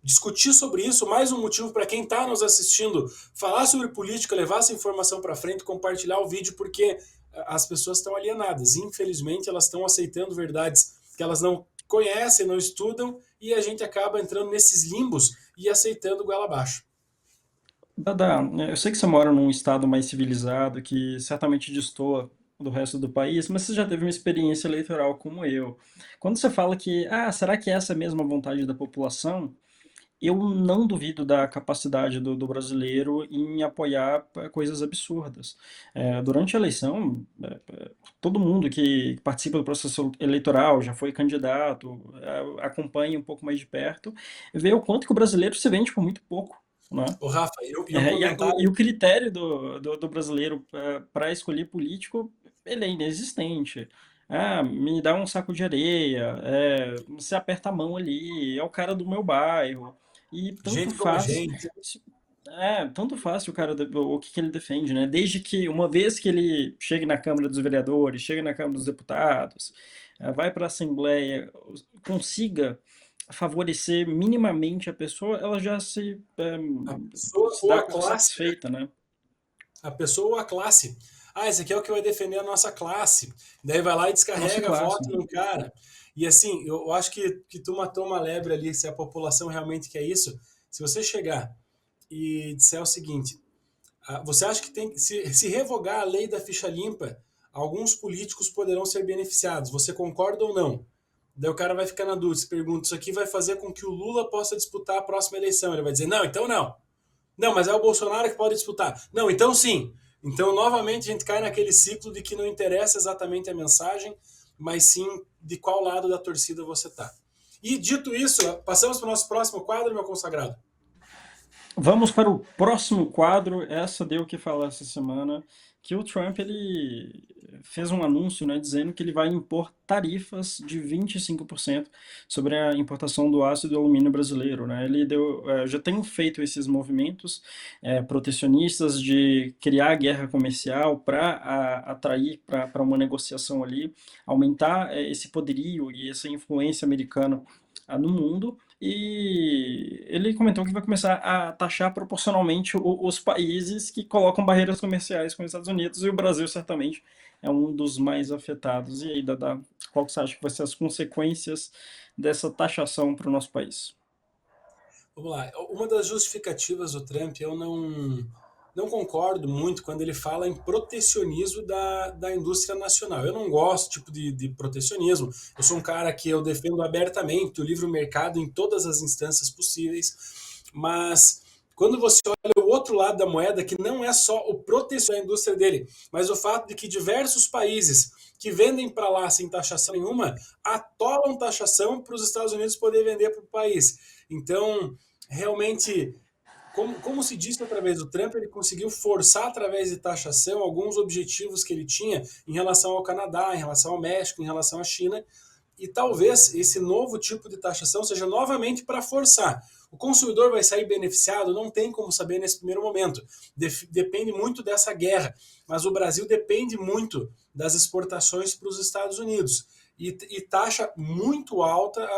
discutir sobre isso, mais um motivo para quem está nos assistindo falar sobre política, levar essa informação para frente, compartilhar o vídeo, porque as pessoas estão alienadas. Infelizmente, elas estão aceitando verdades que elas não conhecem, não estudam, e a gente acaba entrando nesses limbos e aceitando goela abaixo. Dada, eu sei que você mora num estado mais civilizado, que certamente destoa do resto do país, mas você já teve uma experiência eleitoral como eu. Quando você fala que, será que essa é a mesma vontade da população? Eu não duvido da capacidade do brasileiro em apoiar coisas absurdas. Durante a eleição, todo mundo que participa do processo eleitoral, já foi candidato, acompanha um pouco mais de perto, vê o quanto que o brasileiro se vende por muito pouco, né? Ô, Rafa, E o critério do brasileiro para escolher político, ele é inexistente. Me dá um saco de areia, você aperta a mão ali, é o cara do meu bairro. E gente como gente. tanto faz o cara, o que ele defende, né? Desde que, uma vez que ele chegue na Câmara dos Vereadores, chegue na Câmara dos Deputados, vai para a Assembleia, consiga favorecer minimamente a pessoa, ela já se Pessoa ou dá a por classe, satisfeita, né? a pessoa ou a classe. Esse aqui é o que vai defender a nossa classe. Daí vai lá e Nossa descarrega, classe. vota num cara. E assim, eu acho que tu matou uma lebre ali, se a população realmente quer isso. Se você chegar e disser o seguinte, você acha que tem se revogar a lei da ficha limpa, alguns políticos poderão ser beneficiados. Você concorda ou não? Daí o cara vai ficar na dúvida, se pergunta, isso aqui vai fazer com que o Lula possa disputar a próxima eleição. Ele vai dizer, não, então não. Não, mas é o Bolsonaro que pode disputar. Não, então sim. Então, novamente, a gente cai naquele ciclo de que não interessa exatamente a mensagem, mas sim de qual lado da torcida você está. E dito isso, passamos para o nosso próximo quadro, meu consagrado. Vamos para o próximo quadro. Essa deu o que falar essa semana, que o Trump, ele fez um anúncio, né, dizendo que ele vai impor tarifas de 25% sobre a importação do aço e do alumínio brasileiro, né? Ele já tem feito esses movimentos protecionistas de criar guerra comercial para atrair para uma negociação ali, aumentar esse poderio e essa influência americana no mundo. E ele comentou que vai começar a taxar proporcionalmente os países que colocam barreiras comerciais com os Estados Unidos, e o Brasil certamente é um dos mais afetados. E aí, Dada, qual que você acha que vai ser as consequências dessa taxação para o nosso país? Vamos lá. Uma das justificativas do Trump, eu não concordo muito quando ele fala em protecionismo da indústria nacional. Eu não gosto tipo de protecionismo. Eu sou um cara que eu defendo abertamente o livre mercado em todas as instâncias possíveis, mas quando você olha o outro lado da moeda, que não é só o protecionismo da indústria dele, mas o fato de que diversos países que vendem para lá sem taxação nenhuma, atolam taxação para os Estados Unidos poder vender para o país. Então, realmente, como se disse através do Trump, ele conseguiu forçar através de taxação alguns objetivos que ele tinha em relação ao Canadá, em relação ao México, em relação à China, e talvez esse novo tipo de taxação seja novamente para forçar. O consumidor vai sair beneficiado? Não tem como saber nesse primeiro momento. Depende muito dessa guerra, mas o Brasil depende muito das exportações para os Estados Unidos e taxa muito alta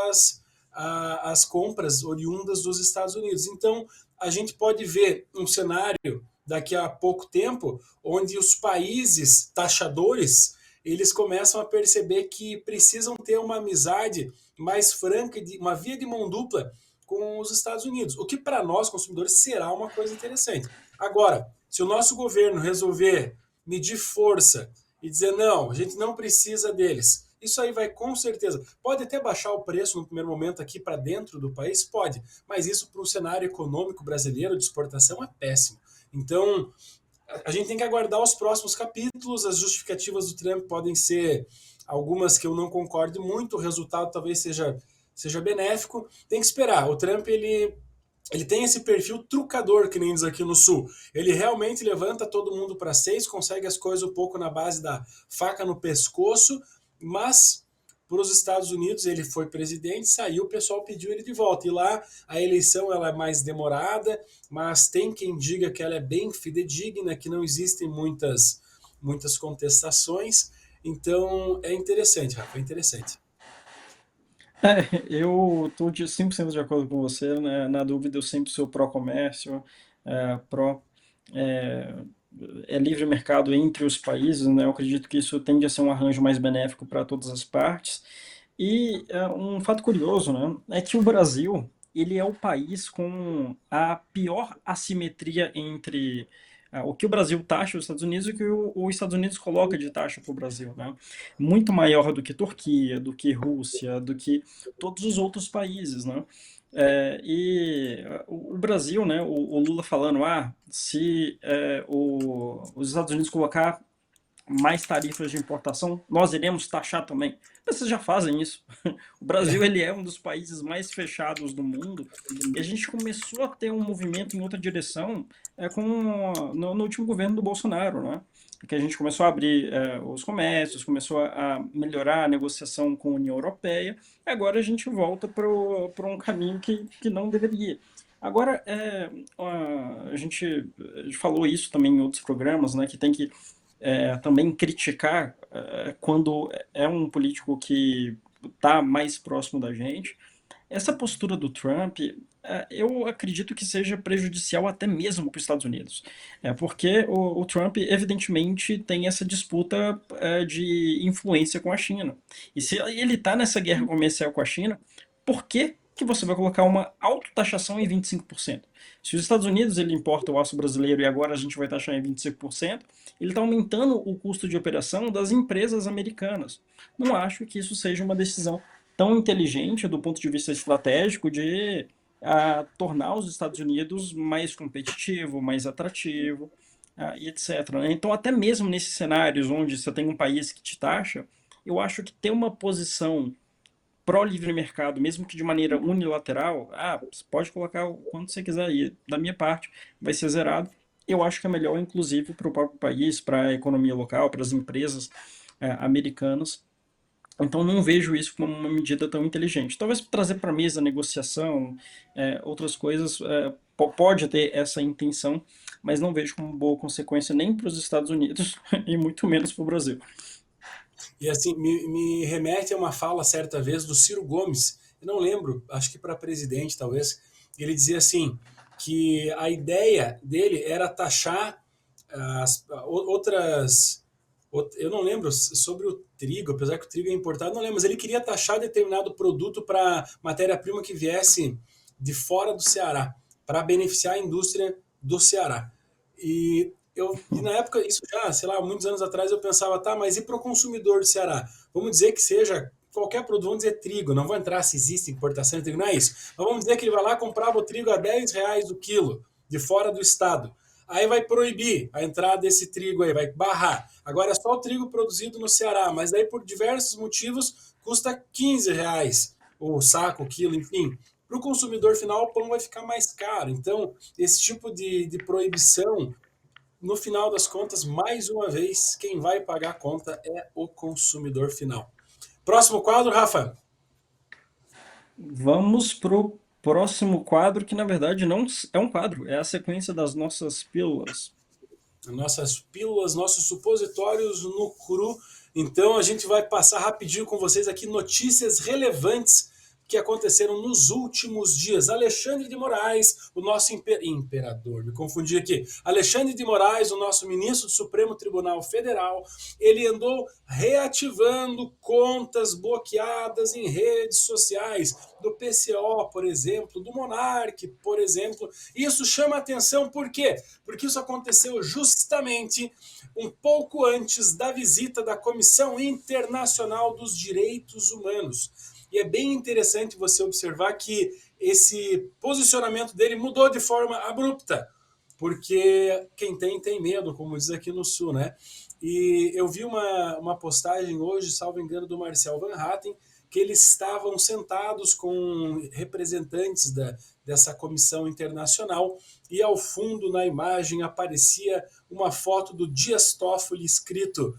as compras oriundas dos Estados Unidos. Então, a gente pode ver um cenário daqui a pouco tempo onde os países taxadores eles começam a perceber que precisam ter uma amizade mais franca, uma via de mão dupla com os Estados Unidos, o que para nós consumidores será uma coisa interessante. Agora, se o nosso governo resolver medir força e dizer não, a gente não precisa deles, isso aí vai com certeza, pode até baixar o preço no primeiro momento aqui para dentro do país, pode, mas isso para o cenário econômico brasileiro de exportação é péssimo. Então, a gente tem que aguardar os próximos capítulos, as justificativas do Trump podem ser algumas que eu não concordo muito, o resultado talvez seja benéfico, tem que esperar. O Trump, ele tem esse perfil trucador, que nem diz aqui no Sul. Ele realmente levanta todo mundo para seis, consegue as coisas um pouco na base da faca no pescoço, mas para os Estados Unidos ele foi presidente, saiu, o pessoal pediu ele de volta. E lá a eleição ela é mais demorada, mas tem quem diga que ela é bem fidedigna, que não existem muitas contestações. Então é interessante, Rafa, é interessante. Eu estou 100% de acordo com você, né? Na dúvida, eu sempre sou pró-comércio, pró é, livre mercado entre os países, né? Eu acredito que isso tende a ser um arranjo mais benéfico para todas as partes. E um fato curioso, né, é que o Brasil ele é o país com a pior assimetria entre o que o Brasil taxa os Estados Unidos e o que os Estados Unidos coloca de taxa para o Brasil, né? Muito maior do que Turquia, do que Rússia, do que todos os outros países, né? O Brasil, né, o Lula falando, se os Estados Unidos colocar mais tarifas de importação, nós iremos taxar também. Mas vocês já fazem isso. O Brasil ele é um dos países mais fechados do mundo e a gente começou a ter um movimento em outra direção no último governo do Bolsonaro, né? Que a gente começou a abrir os comércios, começou a melhorar a negociação com a União Europeia, e agora a gente volta para um caminho que não deveria. Agora, a gente falou isso também em outros programas, né, que tem que também criticar quando é um político que está mais próximo da gente. Essa postura do Trump, eu acredito que seja prejudicial até mesmo para os Estados Unidos. Porque o Trump, evidentemente, tem essa disputa de influência com a China. E se ele está nessa guerra comercial com a China, por que você vai colocar uma autotaxação em 25%? Se os Estados Unidos ele importa o aço brasileiro e agora a gente vai taxar em 25%, ele está aumentando o custo de operação das empresas americanas. Não acho que isso seja uma decisão tão inteligente do ponto de vista estratégico de tornar os Estados Unidos mais competitivo, mais atrativo, e etc. Então, até mesmo nesses cenários onde você tem um país que te taxa, eu acho que ter uma posição pró-livre mercado, mesmo que de maneira unilateral, você pode colocar o quanto você quiser aí, da minha parte, vai ser zerado. eu acho que é melhor, inclusive, para o próprio país, para a economia local, para as empresas americanas. Então, não vejo isso como uma medida tão inteligente. Talvez trazer para a mesa negociação, outras coisas, pode ter essa intenção, mas não vejo como boa consequência nem para os Estados Unidos e muito menos para o Brasil. E assim, me remete a uma fala certa vez do Ciro Gomes, eu não lembro, acho que para presidente talvez, ele dizia assim, que a ideia dele era taxar outras, eu não lembro sobre o trigo, apesar que o trigo é importado, não lembro, mas ele queria taxar determinado produto para matéria-prima que viesse de fora do Ceará, para beneficiar a indústria do Ceará. E na época, isso já, sei lá, muitos anos atrás, eu pensava, tá, mas e para o consumidor do Ceará? Vamos dizer que seja qualquer produto, vamos dizer trigo, não vou entrar se existe importação de trigo, não é isso. Mas vamos dizer que ele vai lá comprar o trigo a R$ 10 o quilo, de fora do estado. Aí vai proibir a entrada desse trigo aí, vai barrar. Agora é só o trigo produzido no Ceará, mas daí por diversos motivos custa R$ 15 o saco, o quilo, enfim. Para o consumidor final, o pão vai ficar mais caro. Então, esse tipo de proibição, no final das contas, mais uma vez, quem vai pagar a conta é o consumidor final. Próximo quadro, Rafa. Vamos pro próximo quadro, que na verdade não é um quadro, é a sequência das nossas pílulas. Nossas pílulas, nossos supositórios no cru. Então a gente vai passar rapidinho com vocês aqui notícias relevantes que aconteceram nos últimos dias. Alexandre de Moraes, o nosso imperador, me confundi aqui. Alexandre de Moraes, o nosso ministro do Supremo Tribunal Federal, ele andou reativando contas bloqueadas em redes sociais, do PCO, por exemplo, do Monark, por exemplo. Isso chama atenção por quê? Porque isso aconteceu justamente um pouco antes da visita da Comissão Internacional dos Direitos Humanos. E é bem interessante você observar que esse posicionamento dele mudou de forma abrupta, porque quem tem medo, como diz aqui no Sul, né? E eu vi uma postagem hoje, salvo engano, do Marcel Van Hatten, que eles estavam sentados com representantes dessa comissão internacional e ao fundo na imagem aparecia uma foto do Dias Toffoli escrito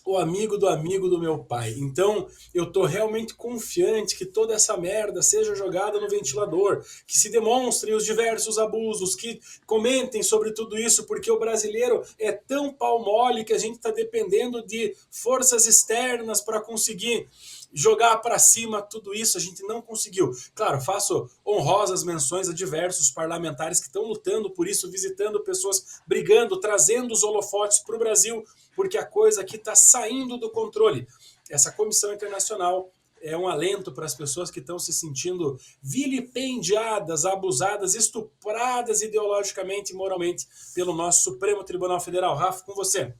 o amigo do meu pai. Então, eu tô realmente confiante que toda essa merda seja jogada no ventilador, que se demonstrem os diversos abusos, que comentem sobre tudo isso, porque o brasileiro é tão pau mole que a gente está dependendo de forças externas para conseguir jogar para cima tudo isso, a gente não conseguiu. Claro, faço honrosas menções a diversos parlamentares que estão lutando por isso, visitando pessoas, brigando, trazendo os holofotes para o Brasil, porque a coisa aqui está saindo do controle. Essa comissão internacional é um alento para as pessoas que estão se sentindo vilipendiadas, abusadas, estupradas ideologicamente e moralmente pelo nosso Supremo Tribunal Federal. Rafa, com você.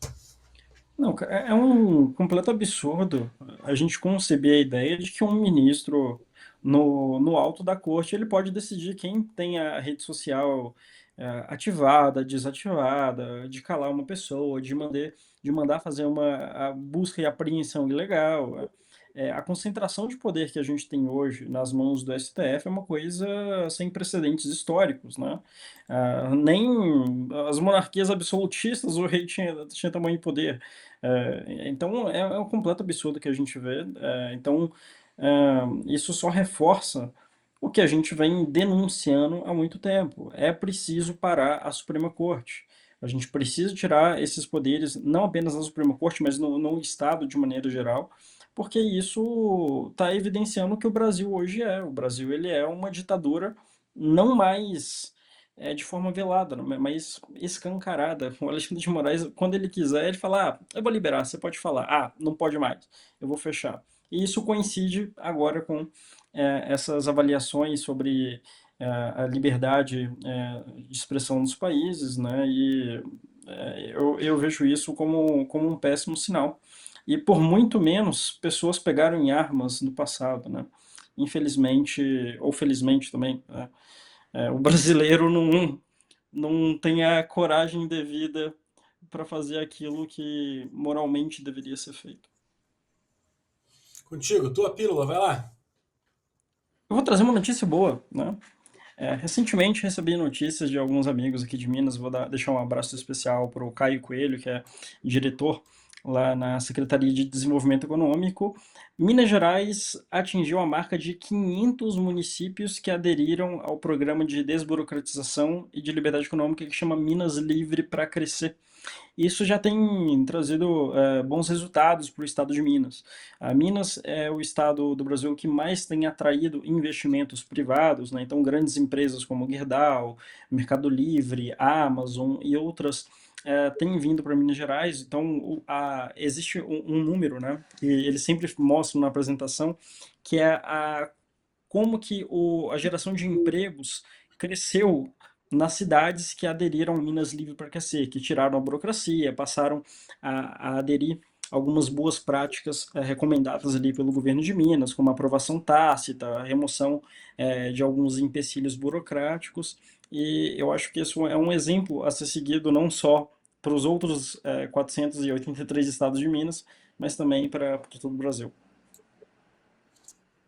Não, é um completo absurdo a gente conceber a ideia de que um ministro no alto da corte ele pode decidir quem tem a rede social ativada, desativada, de calar uma pessoa, de mandar fazer uma a busca e apreensão ilegal. A concentração de poder que a gente tem hoje nas mãos do STF é uma coisa sem precedentes históricos, né? Nem as monarquias absolutistas o rei tinha tamanho poder. Então é um completo absurdo que a gente vê. Então isso só reforça o que a gente vem denunciando há muito tempo. É preciso parar a Suprema Corte. A gente precisa tirar esses poderes, não apenas na Suprema Corte, mas no Estado de maneira geral, porque isso está evidenciando o que o Brasil hoje é. O Brasil ele é uma ditadura não mais de forma velada, mas escancarada. O Alexandre de Moraes, quando ele quiser, ele fala: eu vou liberar, você pode falar. Não pode mais, eu vou fechar. E isso coincide agora com essas avaliações sobre a liberdade de expressão dos países, né? E eu vejo isso como um péssimo sinal. E por muito menos pessoas pegaram em armas no passado, né? Infelizmente, ou felizmente também, né? O brasileiro não tem a coragem devida para fazer aquilo que moralmente deveria ser feito. Contigo, tua pílula, vai lá. Eu vou trazer uma notícia boa, né? Recentemente recebi notícias de alguns amigos aqui de Minas, deixar um abraço especial para o Caio Coelho, que é diretor lá na Secretaria de Desenvolvimento Econômico. Minas Gerais atingiu a marca de 500 municípios que aderiram ao programa de desburocratização e de liberdade econômica que chama Minas Livre para Crescer. Isso já tem trazido bons resultados para o estado de Minas. A Minas é o estado do Brasil que mais tem atraído investimentos privados, né? Então grandes empresas como Gerdau, Mercado Livre, Amazon e outras têm vindo para Minas Gerais. Então existe um número, né? E eles sempre mostram na apresentação que é como que a geração de empregos cresceu nas cidades que aderiram ao Minas Livre para Crescer, que tiraram a burocracia, passaram a aderir algumas boas práticas recomendadas ali pelo governo de Minas, como a aprovação tácita, a remoção de alguns empecilhos burocráticos, e eu acho que isso é um exemplo a ser seguido não só para os outros 483 estados de Minas, mas também para todo o Brasil.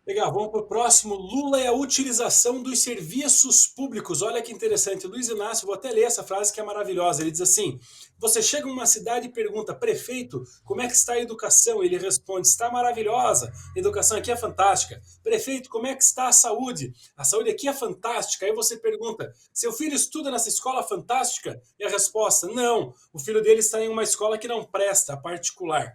Legal, vamos para o próximo. Lula e a utilização dos serviços públicos. Olha que interessante. Luiz Inácio, vou até ler essa frase que é maravilhosa. Ele diz assim: você chega em uma cidade e pergunta, prefeito, como é que está a educação? Ele responde, está maravilhosa. A educação aqui é fantástica. Prefeito, como é que está a saúde? A saúde aqui é fantástica. Aí você pergunta, seu filho estuda nessa escola fantástica? E a resposta, não. O filho dele está em uma escola que não presta, particular.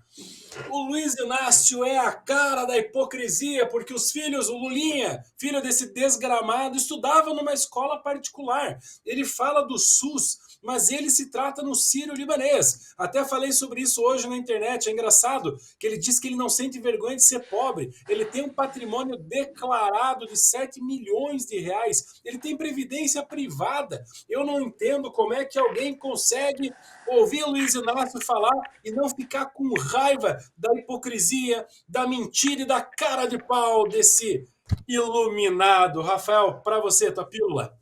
O Luiz Inácio é a cara da hipocrisia, porque os filhos, o Lulinha, filho desse desgramado, estudava numa escola particular. Ele fala do SUS, mas ele se trata no Sírio-Libanês. Até falei sobre isso hoje na internet. É engraçado que ele diz que ele não sente vergonha de ser pobre. Ele tem um patrimônio declarado de 7 milhões de reais. Ele tem previdência privada. Eu não entendo como é que alguém consegue ouvir o Luiz Inácio falar e não ficar com raiva da hipocrisia, da mentira e da cara de pau desse iluminado. Rafael, para você, tua pílula.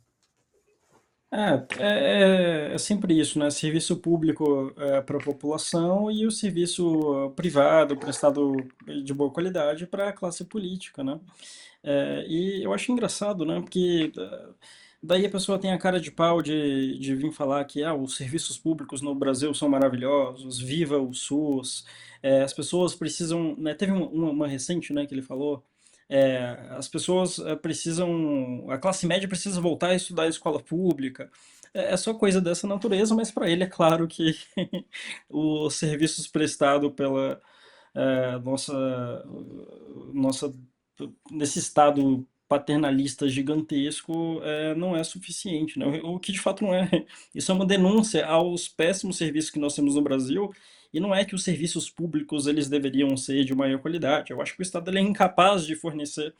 É sempre isso, né? Serviço público para a população e o serviço privado prestado de boa qualidade para a classe política, né? E eu acho engraçado, né? Porque daí a pessoa tem a cara de pau de vir falar que os serviços públicos no Brasil são maravilhosos, viva o SUS, as pessoas precisam, né? Teve uma recente, né, que ele falou. As pessoas precisam, a classe média precisa voltar a estudar em escola pública. É só coisa dessa natureza, mas para ele é claro que os serviços prestados pela nossa nesse estado paternalista gigantesco não é suficiente, né? O que de fato não é. Isso é uma denúncia aos péssimos serviços que nós temos no Brasil, e não é que os serviços públicos eles deveriam ser de maior qualidade. Eu acho que o Estado ele é incapaz de fornecer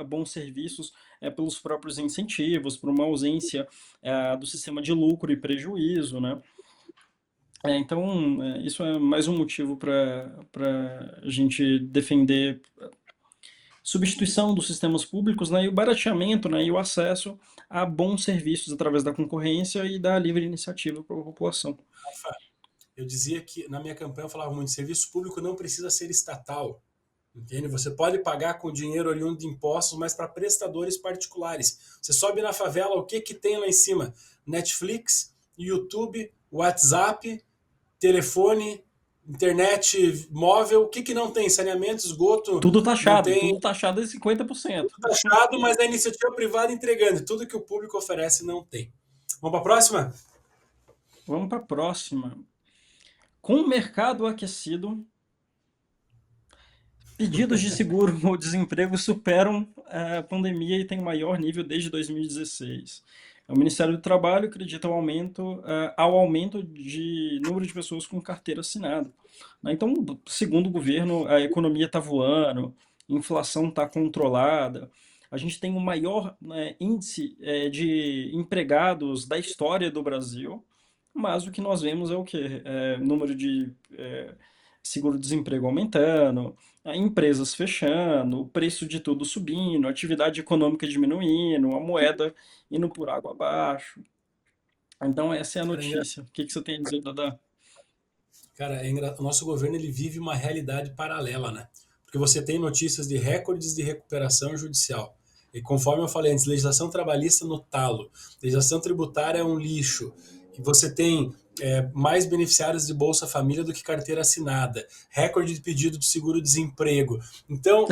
bons serviços pelos próprios incentivos, por uma ausência do sistema de lucro e prejuízo, né? Então, isso é mais um motivo para a gente defender substituição dos sistemas públicos, né, e o barateamento, né, e o acesso a bons serviços através da concorrência e da livre iniciativa para a população. Rafa, eu dizia que na minha campanha eu falava muito, serviço público não precisa ser estatal, entende? Você pode pagar com dinheiro oriundo de impostos, mas para prestadores particulares. Você sobe na favela, o que tem lá em cima? Netflix, YouTube, WhatsApp, telefone, internet móvel, o que não tem? Saneamento, esgoto, Tudo não taxado tem... é 50%. Tudo taxado, mas a iniciativa privada entregando. Tudo que o público oferece não tem. Vamos para a próxima? Vamos para a próxima. Com o mercado aquecido, pedidos de seguro-desemprego superam a pandemia e têm maior nível desde 2016. O Ministério do Trabalho acredita ao aumento de número de pessoas com carteira assinada. Então, segundo o governo, a economia está voando, a inflação está controlada, a gente tem o maior índice de empregados da história do Brasil, mas o que nós vemos é o quê? Número de seguro-desemprego aumentando, empresas fechando, o preço de tudo subindo, a atividade econômica diminuindo, a moeda indo por água abaixo. Então essa é a notícia. O que você tem a dizer, Dada? Cara, o nosso governo ele vive uma realidade paralela, né? Porque você tem notícias de recordes de recuperação judicial. E conforme eu falei antes, legislação trabalhista no talo, legislação tributária é um lixo, e você tem mais beneficiários de Bolsa Família do que carteira assinada, recorde de pedido de seguro-desemprego. Então,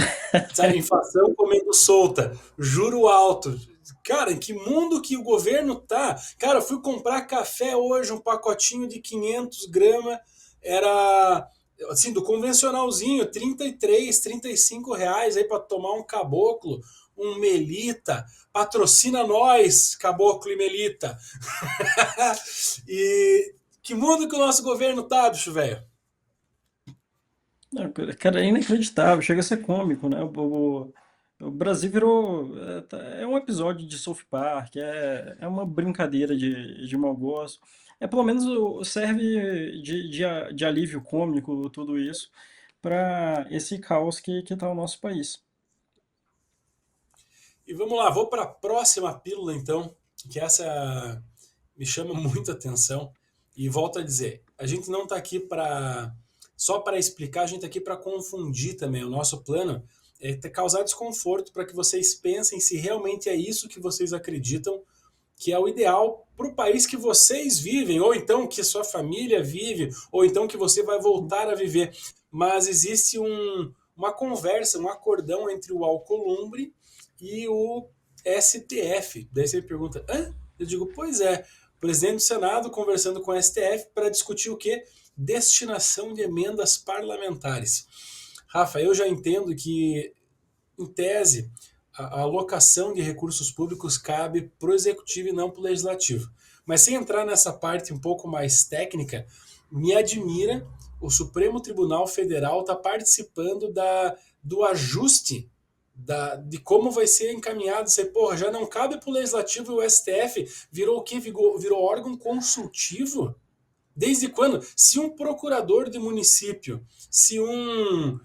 sabe, inflação comendo solta, juro alto. Cara, em que mundo que o governo tá? Cara, eu fui comprar café hoje, um pacotinho de 500 gramas, era assim, do convencionalzinho, 33, R$ 35 aí para tomar um caboclo, um melita. Patrocina nós, caboclo e melita. E que mundo que o nosso governo tá, bicho velho? Não, cara, é inacreditável, chega a ser cômico, né? O Brasil virou. É um episódio de South Park, é uma brincadeira de mau gosto. Pelo menos serve de alívio cômico tudo isso para esse caos que está o nosso país. E vamos lá, vou para a próxima pílula então, que essa me chama muita atenção. E volto a dizer, a gente não está aqui para só para explicar, a gente está aqui para confundir também. O nosso plano é causar desconforto para que vocês pensem se realmente é isso que vocês acreditam que é o ideal para o país que vocês vivem, ou então que sua família vive, ou então que você vai voltar a viver. Mas existe uma conversa, um acordão entre o Alcolumbre e o STF. Daí você me pergunta, hã? Eu digo, pois é, o presidente do Senado conversando com o STF para discutir o quê? Destinação de emendas parlamentares. Rafa, eu já entendo que, em tese, a alocação de recursos públicos cabe para o executivo e não para o legislativo. Mas sem entrar nessa parte um pouco mais técnica, me admira o Supremo Tribunal Federal estar participando do ajuste de como vai ser encaminhado. Você, porra, já não cabe para o legislativo e o STF virou o quê? Virou órgão consultivo? Desde quando? Se um procurador de município, se um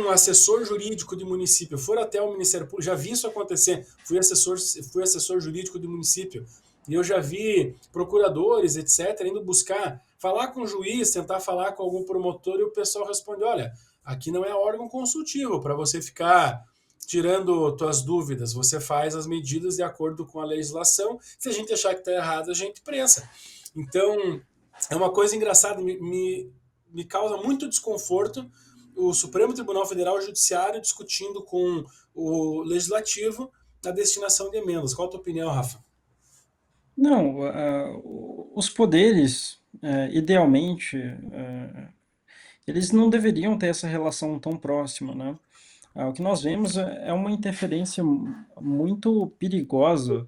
assessor jurídico de município for até o Ministério Público, já vi isso acontecer, fui assessor jurídico de município, e eu já vi procuradores, etc., indo buscar, falar com o juiz, tentar falar com algum promotor, e o pessoal responde, olha, aqui não é órgão consultivo, para você ficar tirando tuas dúvidas, você faz as medidas de acordo com a legislação, se a gente achar que está errado, a gente prensa. Então, é uma coisa engraçada, me causa muito desconforto o Supremo Tribunal Federal, o Judiciário, discutindo com o Legislativo a destinação de emendas. Qual a tua opinião, Rafa? Não, os poderes, idealmente, eles não deveriam ter essa relação tão próxima, né? O que nós vemos é uma interferência muito perigosa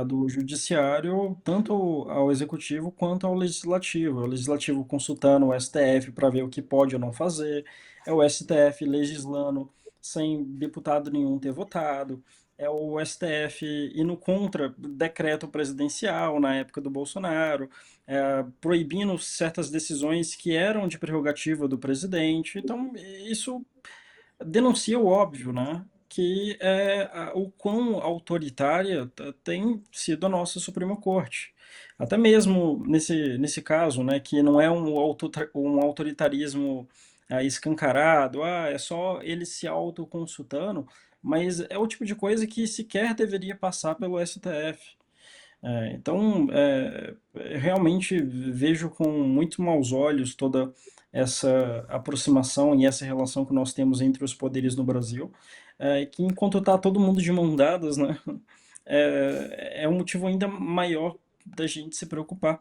do judiciário, tanto ao executivo quanto ao legislativo. O legislativo consultando o STF para ver o que pode ou não fazer, é o STF legislando sem deputado nenhum ter votado, é o STF indo contra decreto presidencial na época do Bolsonaro, proibindo certas decisões que eram de prerrogativa do presidente. Então, isso denuncia o óbvio, né? Que é o quão autoritária tem sido a nossa Suprema Corte. Até mesmo nesse caso, né, que não é um autoritarismo escancarado, é só ele se autoconsultando, mas é o tipo de coisa que sequer deveria passar pelo STF. Então, realmente vejo com muito maus olhos toda essa aproximação e essa relação que nós temos entre os poderes no Brasil, que enquanto está todo mundo de mão dadas, né, é um motivo ainda maior da gente se preocupar.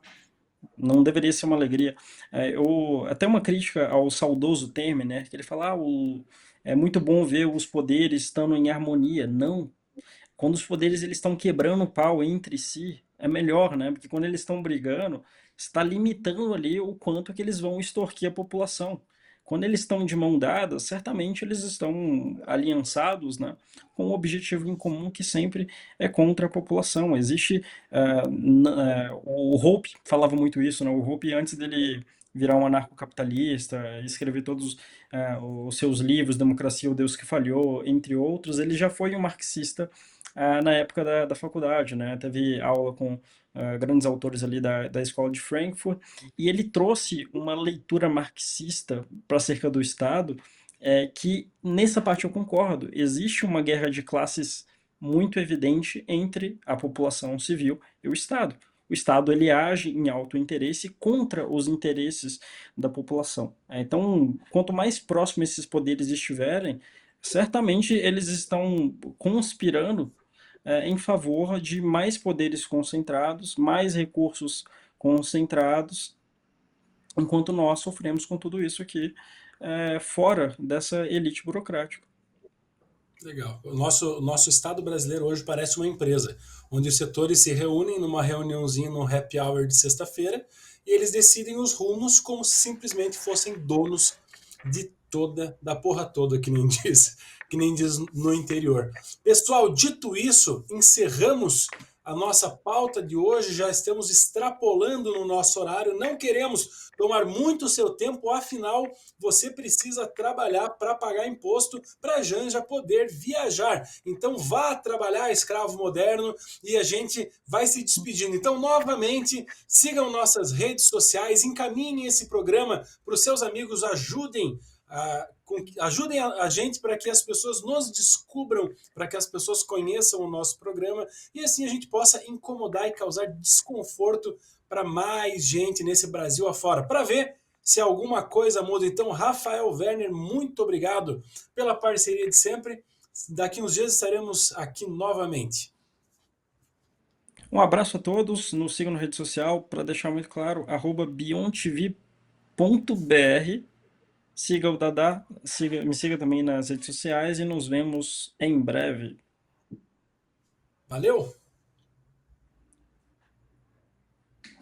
Não deveria ser uma alegria. Até uma crítica ao saudoso Temer, né, que ele fala, é muito bom ver os poderes estando em harmonia. Não, quando os poderes eles estão quebrando o pau entre si, é melhor, né? Porque quando eles estão brigando, está limitando ali o quanto que eles vão extorquir a população. Quando eles estão de mão dada, certamente eles estão aliançados, né, com um objetivo em comum que sempre é contra a população. Existe, o Hope falava muito isso, né? O Hope, antes dele virar um anarcocapitalista, escrever todos os seus livros, Democracia, o Deus que Falhou, entre outros, ele já foi um marxista na época da faculdade, né? Teve aula com grandes autores ali da escola de Frankfurt, e ele trouxe uma leitura marxista para acerca do Estado, que nessa parte eu concordo. Existe uma guerra de classes muito evidente entre a população civil e o Estado. O Estado ele age em alto interesse contra os interesses da população. Então, quanto mais próximo esses poderes estiverem, certamente eles estão conspirando em favor de mais poderes concentrados, mais recursos concentrados, enquanto nós sofremos com tudo isso aqui fora dessa elite burocrática. Legal. O nosso Estado brasileiro hoje parece uma empresa, onde os setores se reúnem numa reuniãozinha, num happy hour de sexta-feira, e eles decidem os rumos como se simplesmente fossem donos da porra toda, que nem diz no interior. Pessoal, dito isso, encerramos a nossa pauta de hoje, já estamos extrapolando no nosso horário, não queremos tomar muito seu tempo, afinal, você precisa trabalhar para pagar imposto para a Janja poder viajar. Então vá trabalhar, escravo moderno, e a gente vai se despedindo. Então, novamente, sigam nossas redes sociais, encaminhem esse programa para os seus amigos, ajudem a gente para que as pessoas nos descubram, para que as pessoas conheçam o nosso programa e assim a gente possa incomodar e causar desconforto para mais gente nesse Brasil afora, para ver se alguma coisa muda. Então, Rafael Werner, muito obrigado pela parceria de sempre. Daqui uns dias estaremos aqui novamente. Um abraço a todos, nos sigam na rede social, para deixar muito claro, @biontv.br. Siga o Dadá, me siga também nas redes sociais e nos vemos em breve. Valeu!